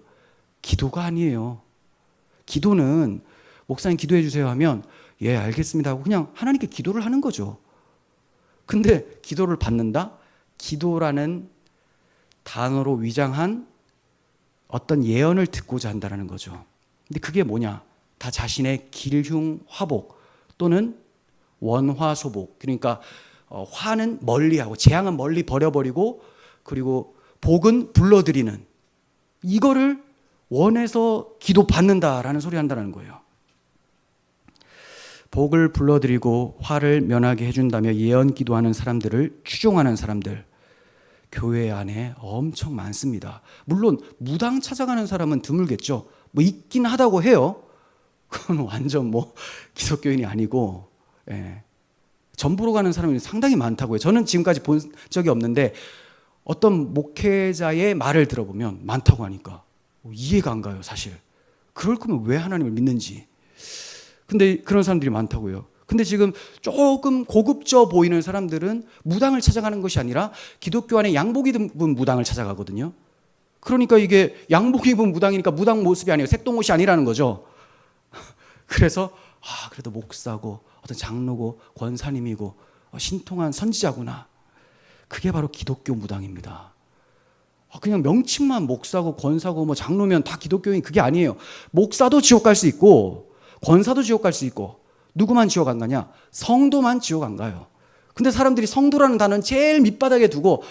A: 기도가 아니에요. 기도는 목사님 기도해 주세요 하면 예, 알겠습니다 하고 그냥 하나님께 기도를 하는 거죠. 근데 기도를 받는다? 기도라는 단어로 위장한 어떤 예언을 듣고자 한다는 거죠. 근데 그게 뭐냐? 다 자신의 길흉 화복 또는 원화소복. 그러니까 화는 멀리하고 재앙은 멀리 버려버리고 그리고 복은 불러들이는, 이거를 원해서 기도 받는다라는 소리 한다는 거예요. 복을 불러들이고 화를 면하게 해준다며 예언 기도하는 사람들을 추종하는 사람들, 교회 안에 엄청 많습니다. 물론 무당 찾아가는 사람은 드물겠죠. 뭐 있긴 하다고 해요. 그건 완전 기독교인이 아니고, 예. 전부로 가는 사람이 상당히 많다고요. 저는 지금까지 본 적이 없는데 어떤 목회자의 말을 들어보면 많다고 하니까 이해가 안 가요, 사실. 그럴 거면 왜 하나님을 믿는지. 근데 그런 사람들이 많다고요. 근데 지금 조금 고급져 보이는 사람들은 무당을 찾아가는 것이 아니라 기독교 안에 양복 입은 무당을 찾아가거든요. 그러니까 이게 양복 입은 무당이니까 무당 모습이 아니에요. 색동옷이 아니라는 거죠. 그래서 그래도 목사고 어떤 장로고 권사님이고 신통한 선지자구나. 그게 바로 기독교 무당입니다. 그냥 명칭만 목사고 권사고 장로면 다 기독교인, 그게 아니에요. 목사도 지옥 갈 수 있고 권사도 지옥 갈 수 있고, 누구만 지옥 안 가냐? 성도만 지옥 안 가요. 근데 사람들이 성도라는 단어는 제일 밑바닥에 두고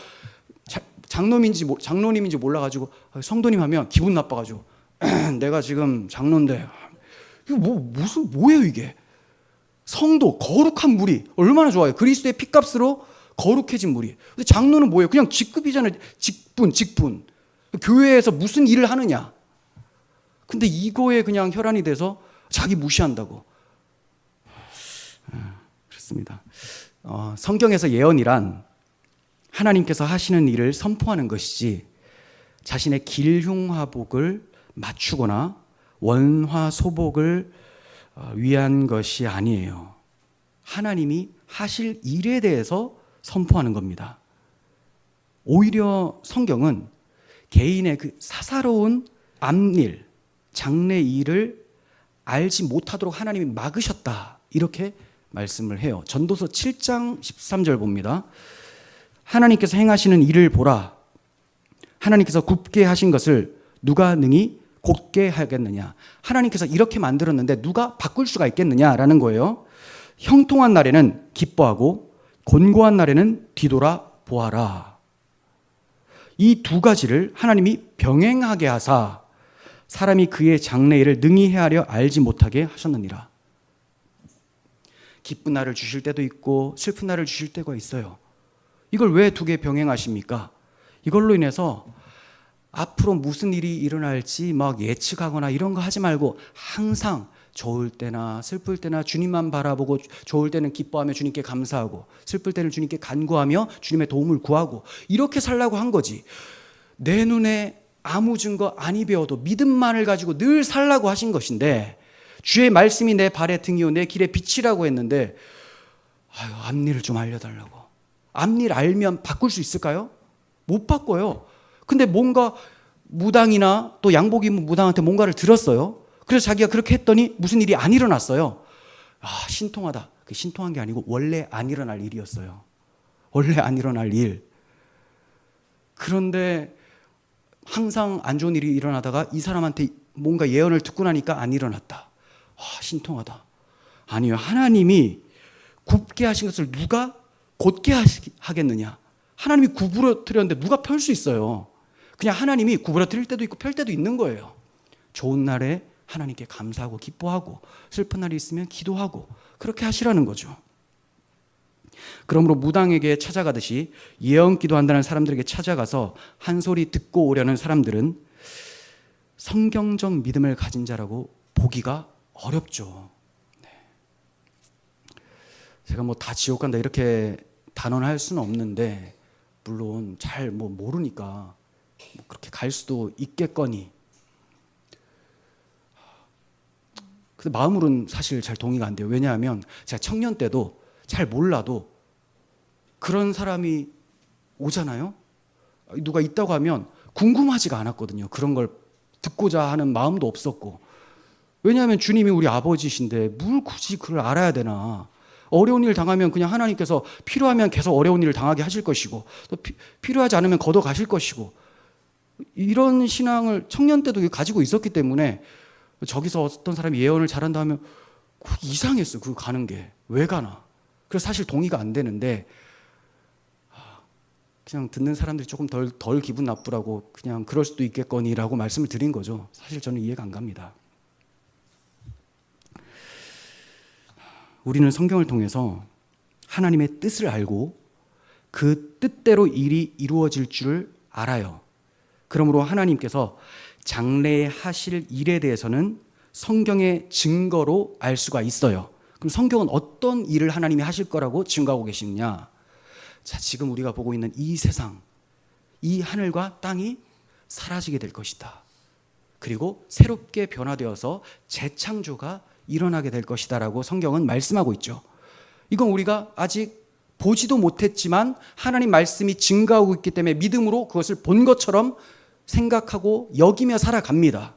A: 장로님인지 몰라가지고 성도님 하면 기분 나빠가지고 내가 지금 장로인데, 이거 뭐예요 이게? 성도, 거룩한 무리 얼마나 좋아요. 그리스도의 피값으로 거룩해진 무리. 근데 장로는 뭐예요? 그냥 직급이잖아요. 직분. 교회에서 무슨 일을 하느냐. 근데 이거에 그냥 혈안이 돼서 자기 무시한다고. 그렇습니다. 성경에서 예언이란 하나님께서 하시는 일을 선포하는 것이지 자신의 길흉화복을 맞추거나 원화소복을 위한 것이 아니에요. 하나님이 하실 일에 대해서 선포하는 겁니다. 오히려 성경은 개인의 그 사사로운 앞일, 장래일을 알지 못하도록 하나님이 막으셨다. 이렇게 말씀을 해요. 전도서 7장 13절 봅니다. 하나님께서 행하시는 일을 보라. 하나님께서 굽게 하신 것을 누가 능히 곧게 하겠느냐. 하나님께서 이렇게 만들었는데 누가 바꿀 수가 있겠느냐라는 거예요. 형통한 날에는 기뻐하고 곤고한 날에는 뒤돌아 보아라. 이 두 가지를 하나님이 병행하게 하사 사람이 그의 장래일을 능히 헤아려 알지 못하게 하셨느니라. 기쁜 날을 주실 때도 있고 슬픈 날을 주실 때가 있어요. 이걸 왜 두 개 병행하십니까? 이걸로 인해서 앞으로 무슨 일이 일어날지 막 예측하거나 이런 거 하지 말고 항상 좋을 때나 슬플 때나 주님만 바라보고, 좋을 때는 기뻐하며 주님께 감사하고, 슬플 때는 주님께 간구하며 주님의 도움을 구하고, 이렇게 살라고 한 거지. 내 눈에 아무 증거 아니 배워도 믿음만을 가지고 늘 살라고 하신 것인데, 주의 말씀이 내 발의 등이요 내 길의 빛이라고 했는데, 앞일을 좀 알려달라고. 앞일 알면 바꿀 수 있을까요? 못 바꿔요. 근데 뭔가 무당이나 또 양복 입은 무당한테 뭔가를 들었어요. 그래서 자기가 그렇게 했더니 무슨 일이 안 일어났어요. 신통하다. 그게 신통한 게 아니고 원래 안 일어날 일이었어요. 원래 안 일어날 일. 그런데 항상 안 좋은 일이 일어나다가 이 사람한테 뭔가 예언을 듣고 나니까 안 일어났다. 신통하다. 아니요. 하나님이 굽게 하신 것을 누가 곧게 하겠느냐. 하나님이 구부러뜨렸는데 누가 펼 수 있어요. 그냥 하나님이 구부러뜨릴 때도 있고 펼 때도 있는 거예요. 좋은 날에 하나님께 감사하고 기뻐하고, 슬픈 날이 있으면 기도하고, 그렇게 하시라는 거죠. 그러므로 무당에게 찾아가듯이 예언 기도한다는 사람들에게 찾아가서 한 소리 듣고 오려는 사람들은 성경적 믿음을 가진 자라고 보기가 어렵죠. 제가 뭐 다 지옥 간다 이렇게 단언할 수는 없는데, 물론 잘 모르니까 그렇게 갈 수도 있겠거니. 근데 마음으로는 사실 잘 동의가 안 돼요. 왜냐하면 제가 청년 때도 잘 몰라도 그런 사람이 오잖아요. 누가 있다고 하면 궁금하지가 않았거든요. 그런 걸 듣고자 하는 마음도 없었고. 왜냐하면 주님이 우리 아버지신데 뭘 굳이 그걸 알아야 되나. 어려운 일 당하면 그냥 하나님께서 필요하면 계속 어려운 일을 당하게 하실 것이고, 또 필요하지 않으면 걷어 가실 것이고, 이런 신앙을 청년 때도 가지고 있었기 때문에 저기서 어떤 사람이 예언을 잘한다 하면 이상했어요. 그거 가는 게 왜 가나. 그래서 사실 동의가 안 되는데, 그냥 듣는 사람들이 조금 덜 기분 나쁘라고 그냥 그럴 수도 있겠거니라고 말씀을 드린 거죠. 사실 저는 이해가 안 갑니다. 우리는 성경을 통해서 하나님의 뜻을 알고 그 뜻대로 일이 이루어질 줄 알아요. 그러므로 하나님께서 장래에 하실 일에 대해서는 성경의 증거로 알 수가 있어요. 그럼 성경은 어떤 일을 하나님이 하실 거라고 증거하고 계시느냐? 자, 지금 우리가 보고 있는 이 세상, 이 하늘과 땅이 사라지게 될 것이다. 그리고 새롭게 변화되어서 재창조가 일어나게 될 것이다 라고 성경은 말씀하고 있죠. 이건 우리가 아직 보지도 못했지만 하나님 말씀이 증가하고 있기 때문에 믿음으로 그것을 본 것처럼 생각하고 여기며 살아갑니다.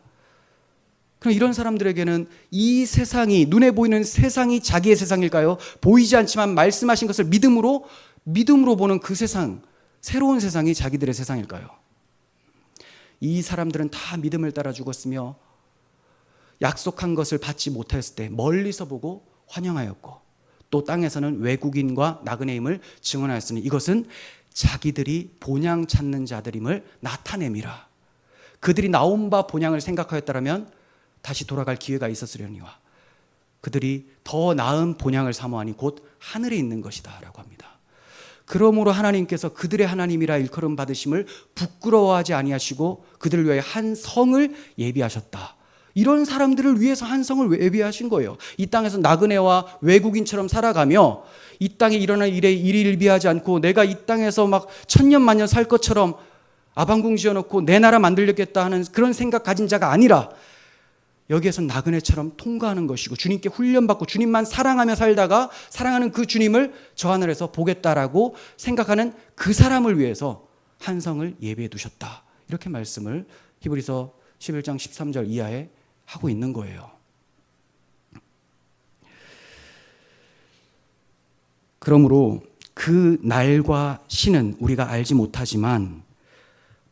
A: 그럼 이런 사람들에게는 이 세상이, 눈에 보이는 세상이 자기의 세상일까요? 보이지 않지만 말씀하신 것을 믿음으로 보는 그 세상, 새로운 세상이 자기들의 세상일까요? 이 사람들은 다 믿음을 따라 죽었으며 약속한 것을 받지 못하였을 때 멀리서 보고 환영하였고, 또 땅에서는 외국인과 나그네임을 증언하였으니 이것은 자기들이 본향 찾는 자들임을 나타냄이라. 그들이 나온 바 본향을 생각하였다면 다시 돌아갈 기회가 있었으려니와 그들이 더 나은 본향을 사모하니 곧 하늘에 있는 것이다 라고 합니다. 그러므로 하나님께서 그들의 하나님이라 일컬음 받으심을 부끄러워하지 아니하시고 그들을 위하여 한 성을 예비하셨다. 이런 사람들을 위해서 한 성을 예비하신 거예요. 이 땅에서 나그네와 외국인처럼 살아가며 이 땅에 일어날 일에 일일비하지 않고 내가 이 땅에서 막 천년만년 살 것처럼 아방궁 지어놓고 내 나라 만들겠다 하는 그런 생각 가진 자가 아니라 여기에서 나그네처럼 통과하는 것이고 주님께 훈련받고 주님만 사랑하며 살다가 사랑하는 그 주님을 저 하늘에서 보겠다라고 생각하는 그 사람을 위해서 한 성을 예비해 두셨다. 이렇게 말씀을 히브리서 11장 13절 이하에 하고 있는 거예요. 그러므로 그 날과 시는 우리가 알지 못하지만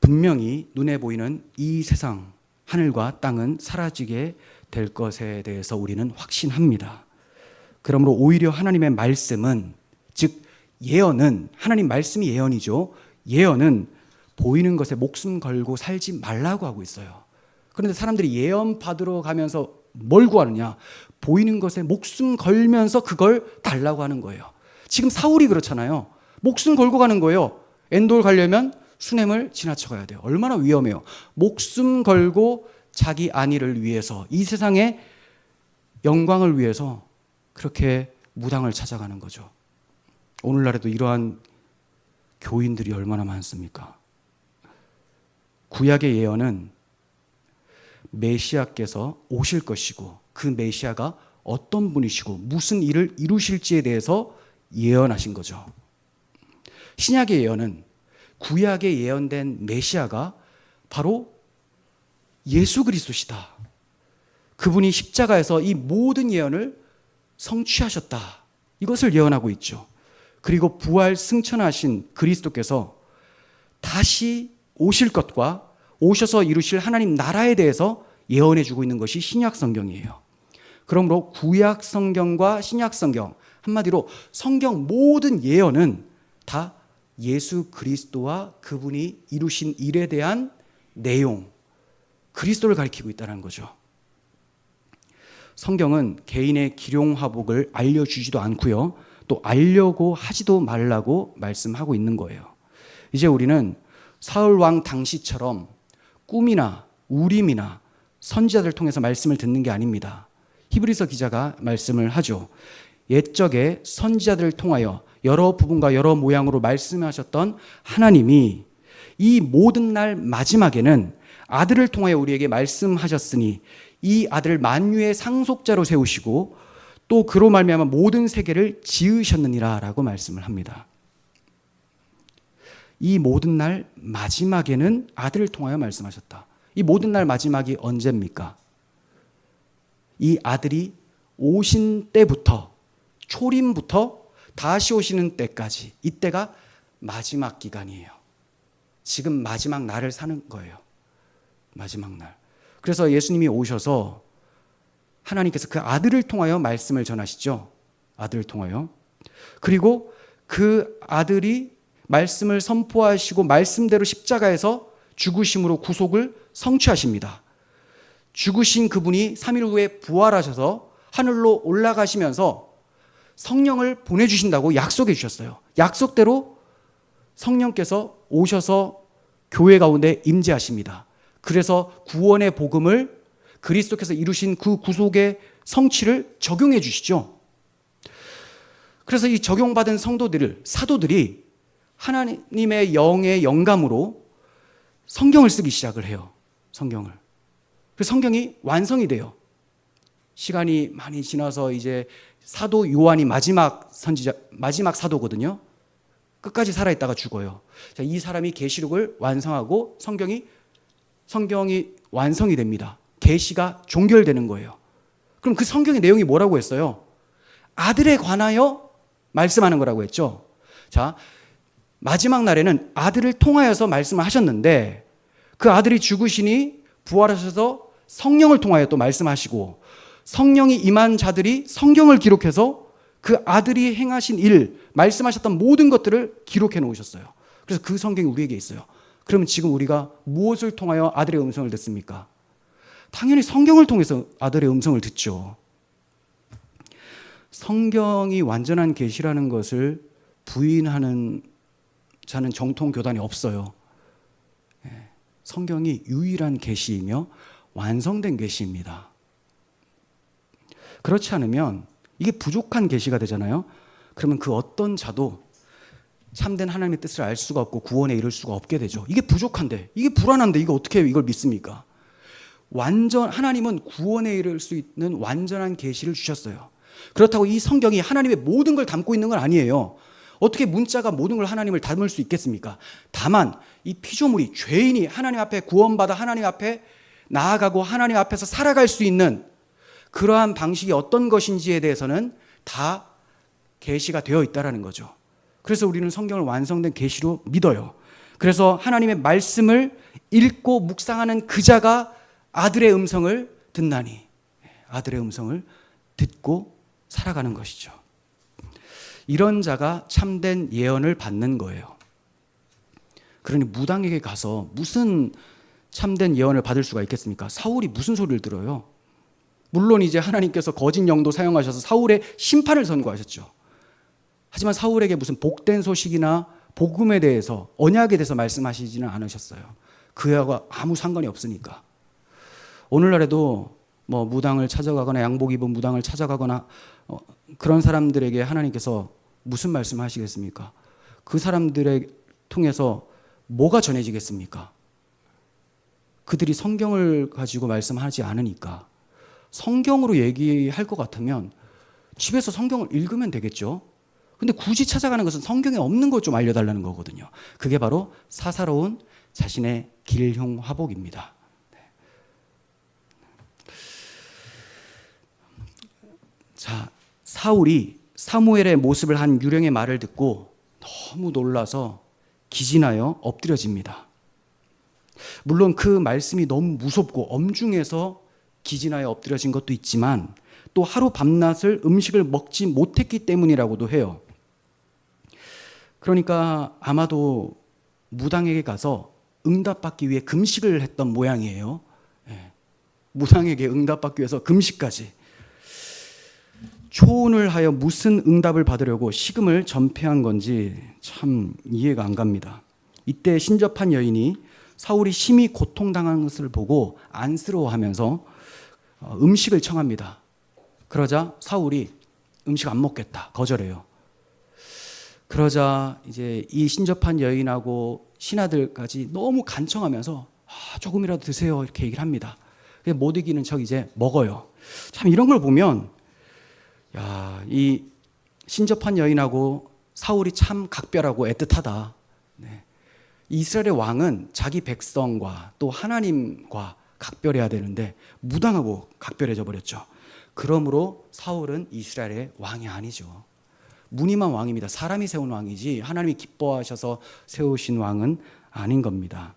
A: 분명히 눈에 보이는 이 세상, 하늘과 땅은 사라지게 될 것에 대해서 우리는 확신합니다. 그러므로 오히려 하나님의 말씀은, 즉 예언은, 하나님 말씀이 예언이죠. 예언은 보이는 것에 목숨 걸고 살지 말라고 하고 있어요. 그런데 사람들이 예언 받으러 가면서 뭘 구하느냐? 보이는 것에 목숨 걸면서 그걸 달라고 하는 거예요. 지금 사울이 그렇잖아요. 목숨 걸고 가는 거예요. 엔돌 가려면 수넴을 지나쳐가야 돼요. 얼마나 위험해요. 목숨 걸고 자기 안위를 위해서, 이 세상의 영광을 위해서 그렇게 무당을 찾아가는 거죠. 오늘날에도 이러한 교인들이 얼마나 많습니까? 구약의 예언은 메시아께서 오실 것이고 그 메시아가 어떤 분이시고 무슨 일을 이루실지에 대해서 예언하신 거죠. 신약의 예언은 구약에 예언된 메시아가 바로 예수 그리스도시다. 그분이 십자가에서 이 모든 예언을 성취하셨다. 이것을 예언하고 있죠. 그리고 부활 승천하신 그리스도께서 다시 오실 것과 오셔서 이루실 하나님 나라에 대해서 예언해 주고 있는 것이 신약 성경이에요. 그러므로 구약 성경과 신약 성경, 한마디로 성경 모든 예언은 다 예수 그리스도와 그분이 이루신 일에 대한 내용, 그리스도를 가리키고 있다는 거죠. 성경은 개인의 기룡화복을 알려주지도 않고요, 또 알려고 하지도 말라고 말씀하고 있는 거예요. 이제 우리는 사울 왕 당시처럼 꿈이나 우림이나 선지자들 통해서 말씀을 듣는 게 아닙니다. 히브리서 기자가 말씀을 하죠. 옛적에 선지자들을 통하여 여러 부분과 여러 모양으로 말씀하셨던 하나님이 이 모든 날 마지막에는 아들을 통하여 우리에게 말씀하셨으니 이 아들을 만유의 상속자로 세우시고 또 그로 말미암아 모든 세계를 지으셨느니라 라고 말씀을 합니다. 이 모든 날 마지막에는 아들을 통하여 말씀하셨다. 이 모든 날 마지막이 언제입니까? 이 아들이 오신 때부터, 초림부터 다시 오시는 때까지, 이때가 마지막 기간이에요. 지금 마지막 날을 사는 거예요. 마지막 날. 그래서 예수님이 오셔서 하나님께서 그 아들을 통하여 말씀을 전하시죠. 아들을 통하여. 그리고 그 아들이 말씀을 선포하시고 말씀대로 십자가에서 죽으심으로 구속을 성취하십니다. 죽으신 그분이 3일 후에 부활하셔서 하늘로 올라가시면서 성령을 보내주신다고 약속해 주셨어요. 약속대로 성령께서 오셔서 교회 가운데 임재하십니다. 그래서 구원의 복음을 그리스도께서 이루신 그 구속의 성취를 적용해 주시죠. 그래서 이 적용받은 성도들을, 사도들이 하나님의 영의 영감으로 성경을 쓰기 시작을 해요. 성경을. 그래서 성경이 완성이 돼요. 시간이 많이 지나서 이제 사도 요한이 마지막 사도거든요. 끝까지 살아있다가 죽어요. 자, 이 사람이 계시록을 완성하고 성경이 완성이 됩니다. 계시가 종결되는 거예요. 그럼 그 성경의 내용이 뭐라고 했어요? 아들에 관하여 말씀하는 거라고 했죠. 자, 마지막 날에는 아들을 통하여서 말씀을 하셨는데 그 아들이 죽으시니 부활하셔서 성령을 통하여 또 말씀하시고 성령이 임한 자들이 성경을 기록해서 그 아들이 행하신 일, 말씀하셨던 모든 것들을 기록해 놓으셨어요. 그래서 그 성경이 우리에게 있어요. 그러면 지금 우리가 무엇을 통하여 아들의 음성을 듣습니까? 당연히 성경을 통해서 아들의 음성을 듣죠. 성경이 완전한 계시라는 것을 부인하는 자는 정통 교단이 없어요. 성경이 유일한 계시이며 완성된 계시입니다. 그렇지 않으면 이게 부족한 계시가 되잖아요. 그러면 그 어떤 자도 참된 하나님의 뜻을 알 수가 없고 구원에 이를 수가 없게 되죠. 이게 부족한데, 이게 불안한데 이거 어떻게 이걸 믿습니까? 하나님은 구원에 이를 수 있는 완전한 계시를 주셨어요. 그렇다고 이 성경이 하나님의 모든 걸 담고 있는 건 아니에요. 어떻게 문자가 모든 걸 하나님을 닮을 수 있겠습니까? 다만 이 피조물이, 죄인이 하나님 앞에 구원받아 하나님 앞에 나아가고 하나님 앞에서 살아갈 수 있는 그러한 방식이 어떤 것인지에 대해서는 다 계시가 되어 있다라는 거죠. 그래서 우리는 성경을 완성된 계시로 믿어요. 그래서 하나님의 말씀을 읽고 묵상하는 그 자가 아들의 음성을 듣나니, 아들의 음성을 듣고 살아가는 것이죠. 이런 자가 참된 예언을 받는 거예요. 그러니 무당에게 가서 무슨 참된 예언을 받을 수가 있겠습니까? 사울이 무슨 소리를 들어요? 물론 이제 하나님께서 거짓 영도 사용하셔서 사울의 심판을 선고하셨죠. 하지만 사울에게 무슨 복된 소식이나 복음에 대해서, 언약에 대해서 말씀하시지는 않으셨어요. 그와 아무 상관이 없으니까. 오늘날에도 뭐 무당을 찾아가거나 양복 입은 무당을 찾아가거나 그런 사람들에게 하나님께서 무슨 말씀하시겠습니까? 그 사람들을 통해서 뭐가 전해지겠습니까? 그들이 성경을 가지고 말씀하지 않으니까. 성경으로 얘기할 것 같으면 집에서 성경을 읽으면 되겠죠. 근데 굳이 찾아가는 것은 성경에 없는 것 좀 알려달라는 거거든요. 그게 바로 사사로운 자신의 길흉 화복입니다. 자, 사울이 사무엘의 모습을 한 유령의 말을 듣고 너무 놀라서 기진하여 엎드려집니다. 물론 그 말씀이 너무 무섭고 엄중해서 기진하여 엎드려진 것도 있지만 또 하루 밤낮을 음식을 먹지 못했기 때문이라고도 해요. 그러니까 아마도 무당에게 가서 응답받기 위해 금식을 했던 모양이에요. 무당에게 응답받기 위해서 금식까지. 초혼을 하여 무슨 응답을 받으려고 식음을 전폐한 건지 참 이해가 안 갑니다. 이때 신접한 여인이 사울이 심히 고통당하는 것을 보고 안쓰러워하면서 음식을 청합니다. 그러자 사울이 음식 안 먹겠다, 거절해요. 그러자 이제 이 신접한 여인하고 신하들까지 너무 간청하면서 조금이라도 드세요 이렇게 얘기를 합니다. 못 이기는 척 이제 먹어요. 참 이런 걸 보면 이 신접한 여인하고 사울이 참 각별하고 애틋하다. 이스라엘의 왕은 자기 백성과 또 하나님과 각별해야 되는데 무당하고 각별해져 버렸죠. 그러므로 사울은 이스라엘의 왕이 아니죠. 무늬만 왕입니다. 사람이 세운 왕이지 하나님이 기뻐하셔서 세우신 왕은 아닌 겁니다.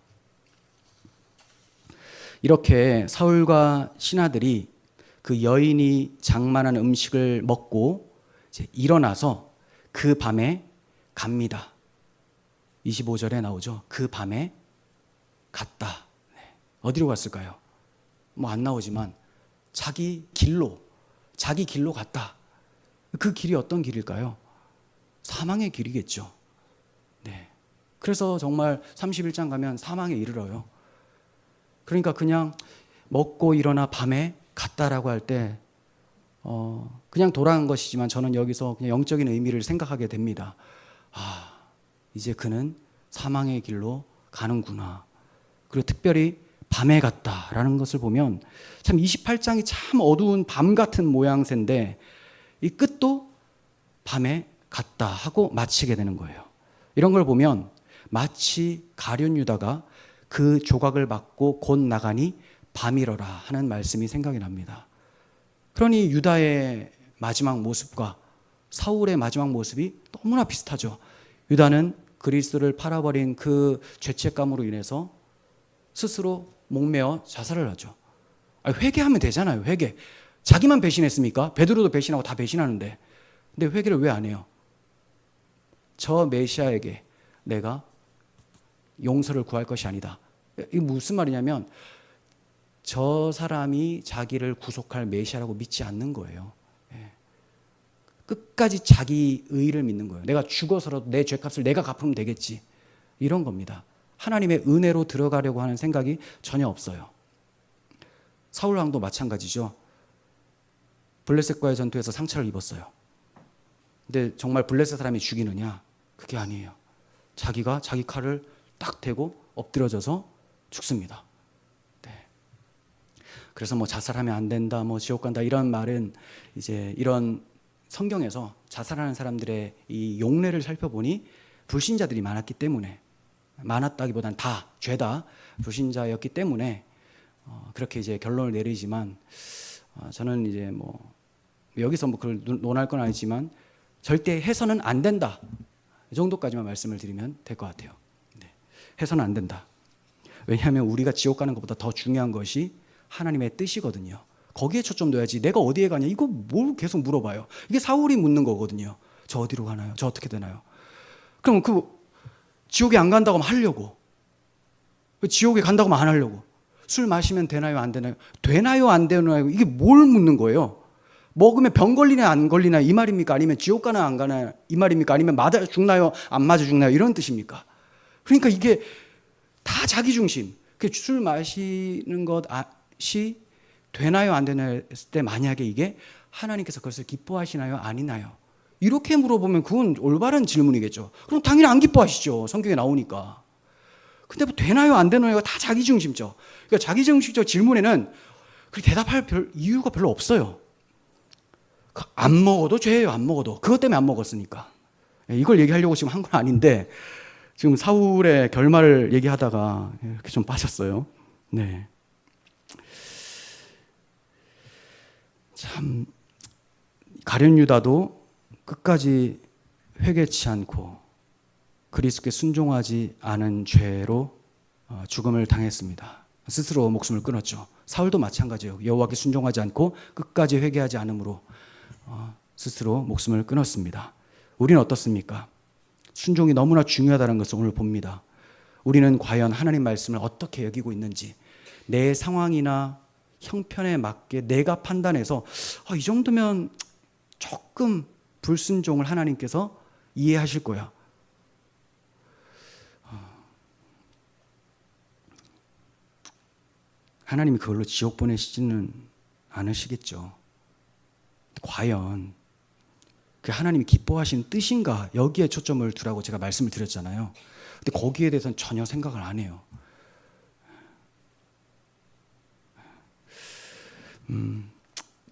A: 이렇게 사울과 신하들이 그 여인이 장만한 음식을 먹고 이제 일어나서 그 밤에 갑니다. 25절에 나오죠. 그 밤에 갔다. 어디로 갔을까요? 뭐 안 나오지만 자기 길로 갔다. 그 길이 어떤 길일까요? 사망의 길이겠죠. 그래서 정말 31장 가면 사망에 이르러요. 그러니까 그냥 먹고 일어나 밤에 갔다라고 할 때 그냥 돌아간 것이지만 저는 여기서 그냥 영적인 의미를 생각하게 됩니다. 이제 그는 사망의 길로 가는구나. 그리고 특별히 밤에 갔다라는 것을 보면 참 28장이 참 어두운 밤 같은 모양새인데 이 끝도 밤에 갔다 하고 마치게 되는 거예요. 이런 걸 보면 마치 가룟 유다가 그 조각을 받고 곧 나가니 밤이러라 하는 말씀이 생각이 납니다. 그러니 유다의 마지막 모습과 사울의 마지막 모습이 너무나 비슷하죠. 유다는 그리스도를 팔아버린 그 죄책감으로 인해서 스스로 목매어 자살을 하죠. 회개하면 되잖아요. 회개. 자기만 배신했습니까? 베드로도 배신하고 다 배신하는데. 근데 회개를 왜 안 해요? 저 메시아에게 내가 용서를 구할 것이 아니다. 이게 무슨 말이냐면 저 사람이 자기를 구속할 메시아라고 믿지 않는 거예요. 끝까지 자기 의를 믿는 거예요. 내가 죽어서라도 내 죄값을 내가 갚으면 되겠지. 이런 겁니다. 하나님의 은혜로 들어가려고 하는 생각이 전혀 없어요. 사울 왕도 마찬가지죠. 블레셋과의 전투에서 상처를 입었어요. 근데 정말 블레셋 사람이 죽이느냐? 그게 아니에요. 자기가 자기 칼을 딱 대고 엎드려져서 죽습니다. 그래서 뭐 자살하면 안 된다, 뭐 지옥 간다 이런 말은 이제 이런 성경에서 자살하는 사람들의 이 용례를 살펴보니 불신자들이 많았기 때문에, 많았다기보단 다 죄다 불신자였기 때문에 그렇게 이제 결론을 내리지만, 저는 이제 뭐 여기서 뭐 그걸 논할 건 아니지만 절대 해서는 안 된다, 이 정도까지만 말씀을 드리면 될 것 같아요. 네. 해서는 안 된다. 왜냐하면 우리가 지옥 가는 것보다 더 중요한 것이 하나님의 뜻이거든요. 거기에 초점 둬야지 내가 어디에 가냐 이거 뭘 계속 물어봐요. 이게 사울이 묻는 거거든요. 저 어디로 가나요? 저 어떻게 되나요? 그럼 그 지옥에 안 간다고 하면 하려고, 지옥에 간다고 하면 안 하려고, 술 마시면 되나요 안 되나요? 되나요 안 되나요? 이게 뭘 묻는 거예요? 먹으면 병 걸리나 안 걸리나 이 말입니까? 아니면 지옥 가나 안 가나 이 말입니까? 아니면 맞아 죽나요 안 맞아 죽나요 이런 뜻입니까? 그러니까 이게 다 자기 중심. 술 마시는 것이 되나요 안 되나요 했을 때 만약에 이게 하나님께서 그것을 기뻐하시나요 아니나요? 이렇게 물어보면 그건 올바른 질문이겠죠. 그럼 당연히 안 기뻐하시죠. 성경에 나오니까. 근데 뭐 되나요 안 되나요가 다 자기 중심적. 그러니까 자기 중심적 질문에는 그렇게 대답할 이유가 별로 없어요. 안 먹어도 죄예요. 안 먹어도. 그것 때문에 안 먹었으니까. 이걸 얘기하려고 지금 한 건 아닌데 지금 사울의 결말을 얘기하다가 이렇게 좀 빠졌어요. 네. 참 가룟 유다도 끝까지 회개치 않고 그리스도께 순종하지 않은 죄로 죽음을 당했습니다. 스스로 목숨을 끊었죠. 사울도 마찬가지예요. 여호와께 순종하지 않고 끝까지 회개하지 않으므로 스스로 목숨을 끊었습니다. 우리는 어떻습니까? 순종이 너무나 중요하다는 것을 오늘 봅니다. 우리는 과연 하나님 말씀을 어떻게 여기고 있는지, 내 상황이나 형편에 맞게 내가 판단해서 이 정도면 조금 불순종을 하나님께서 이해하실 거야. 하나님이 그걸로 지옥 보내시지는 않으시겠죠. 과연 그 하나님이 기뻐하시는 뜻인가, 여기에 초점을 두라고 제가 말씀을 드렸잖아요. 근데 거기에 대해서는 전혀 생각을 안 해요.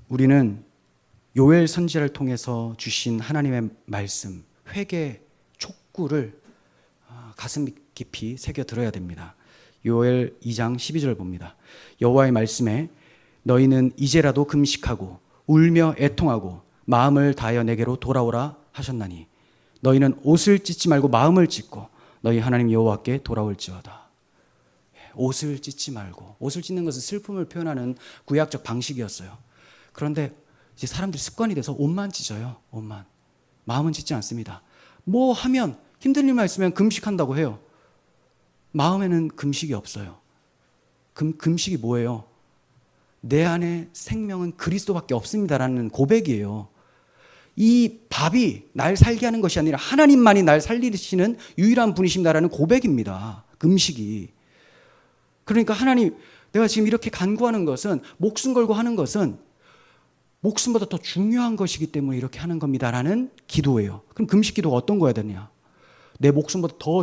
A: 우리는 요엘 선지자를 통해서 주신 하나님의 말씀, 회개 촉구를 가슴 깊이 새겨 들어야 됩니다. 요엘 2장 12절 봅니다. 여호와의 말씀에 너희는 이제라도 금식하고 울며 애통하고 마음을 다하여 내게로 돌아오라 하셨나니 너희는 옷을 찢지 말고 마음을 찢고 너희 하나님 여호와께 돌아올지어다. 옷을 찢지 말고, 옷을 찢는 것은 슬픔을 표현하는 구약적 방식이었어요. 그런데 이제 사람들이 습관이 돼서 옷만 찢어요. 옷만. 마음은 찢지 않습니다. 뭐 하면 힘든 일만 있으면 금식한다고 해요. 마음에는 금식이 없어요. 금식이 뭐예요? 내 안에 생명은 그리스도밖에 없습니다라는 고백이에요. 이 밥이 날 살게 하는 것이 아니라 하나님만이 날 살리시는 유일한 분이십니다라는 고백입니다. 금식이. 그러니까 하나님, 내가 지금 이렇게 간구하는 것은, 목숨 걸고 하는 것은 목숨보다 더 중요한 것이기 때문에 이렇게 하는 겁니다라는 기도예요. 그럼 금식 기도가 어떤 거야 되냐? 내 목숨보다 더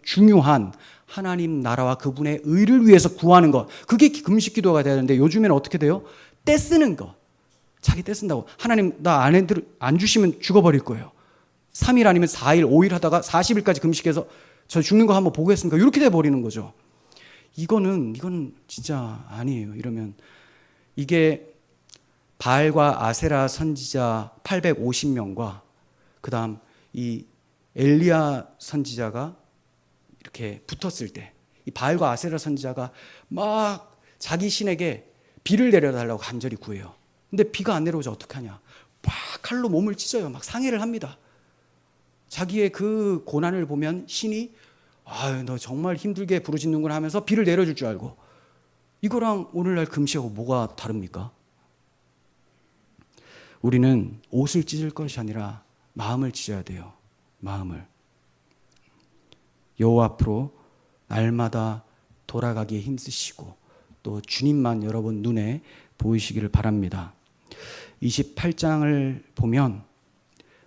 A: 중요한 하나님 나라와 그분의 의를 위해서 구하는 것, 그게 금식 기도가 돼야 되는데 요즘에는 어떻게 돼요? 떼쓰는 것. 자기 떼쓴다고. 하나님 나 안 주시면 죽어버릴 거예요. 3일 아니면 4일 5일 하다가 40일까지 금식해서 저 죽는 거 한번 보겠습니까? 이렇게 돼버리는 거죠. 이건 진짜 아니에요. 이러면 이게 바알과 아세라 선지자 850명과 그 다음 이 엘리야 선지자가 이렇게 붙었을 때, 이 바알과 아세라 선지자가 막 자기 신에게 비를 내려달라고 간절히 구해요. 근데 비가 안 내려오자 어떡하냐? 막 칼로 몸을 찢어요. 막 상해를 합니다. 자기의 그 고난을 보면 신이 너 정말 힘들게 부르짖는구나 하면서 비를 내려줄 줄 알고. 이거랑 오늘날 금식하고 뭐가 다릅니까? 우리는 옷을 찢을 것이 아니라 마음을 찢어야 돼요. 마음을. 여호와 앞으로 날마다 돌아가기에 힘쓰시고 또 주님만 여러분 눈에 보이시기를 바랍니다. 28장을 보면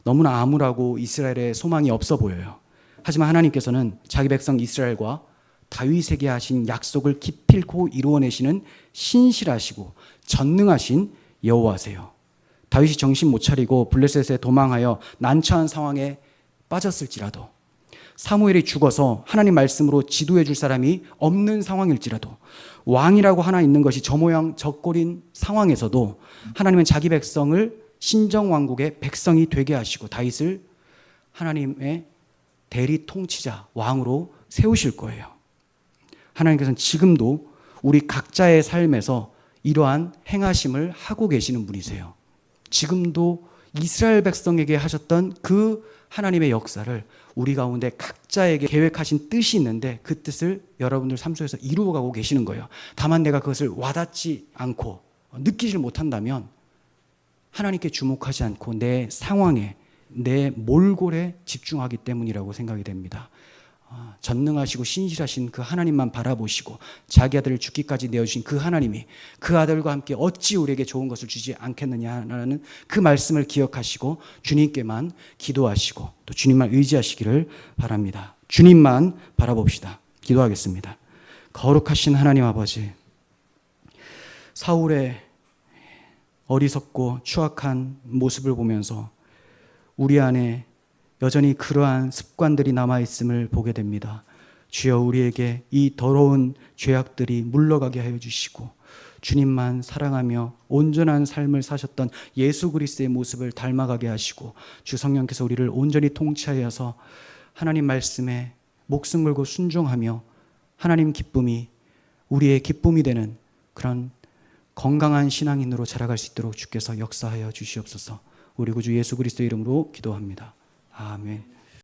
A: 너무나 암울하고 이스라엘의 소망이 없어 보여요. 하지만 하나님께서는 자기 백성 이스라엘과 다윗에게 하신 약속을 기필코 이루어내시는 신실하시고 전능하신 여호와세요. 다윗이 정신 못 차리고 블레셋에 도망하여 난처한 상황에 빠졌을지라도, 사무엘이 죽어서 하나님 말씀으로 지도해 줄 사람이 없는 상황일지라도, 왕이라고 하나 있는 것이 저 모양 저 꼴인 상황에서도 하나님은 자기 백성을 신정왕국의 백성이 되게 하시고 다윗을 하나님의 대리 통치자, 왕으로 세우실 거예요. 하나님께서는 지금도 우리 각자의 삶에서 이러한 행하심을 하고 계시는 분이세요. 지금도 이스라엘 백성에게 하셨던 그 하나님의 역사를 우리 가운데 각자에게 계획하신 뜻이 있는데 그 뜻을 여러분들 삶 속에서 이루어가고 계시는 거예요. 다만 내가 그것을 와닿지 않고 느끼질 못한다면 하나님께 주목하지 않고 내 상황에, 내 몰골에 집중하기 때문이라고 생각이 됩니다. 전능하시고 신실하신 그 하나님만 바라보시고 자기 아들을 죽기까지 내어주신 그 하나님이 그 아들과 함께 어찌 우리에게 좋은 것을 주지 않겠느냐라는 그 말씀을 기억하시고 주님께만 기도하시고 또 주님만 의지하시기를 바랍니다. 주님만 바라봅시다. 기도하겠습니다. 거룩하신 하나님 아버지, 사울의 어리석고 추악한 모습을 보면서 우리 안에 여전히 그러한 습관들이 남아있음을 보게 됩니다. 주여, 우리에게 이 더러운 죄악들이 물러가게 하여 주시고 주님만 사랑하며 온전한 삶을 사셨던 예수 그리스도의 모습을 닮아가게 하시고 주 성령께서 우리를 온전히 통치하여서 하나님 말씀에 목숨 걸고 순종하며 하나님 기쁨이 우리의 기쁨이 되는 그런 건강한 신앙인으로 자라갈 수 있도록 주께서 역사하여 주시옵소서. 우리 구주 예수 그리스도의 이름으로 기도합니다. 아멘.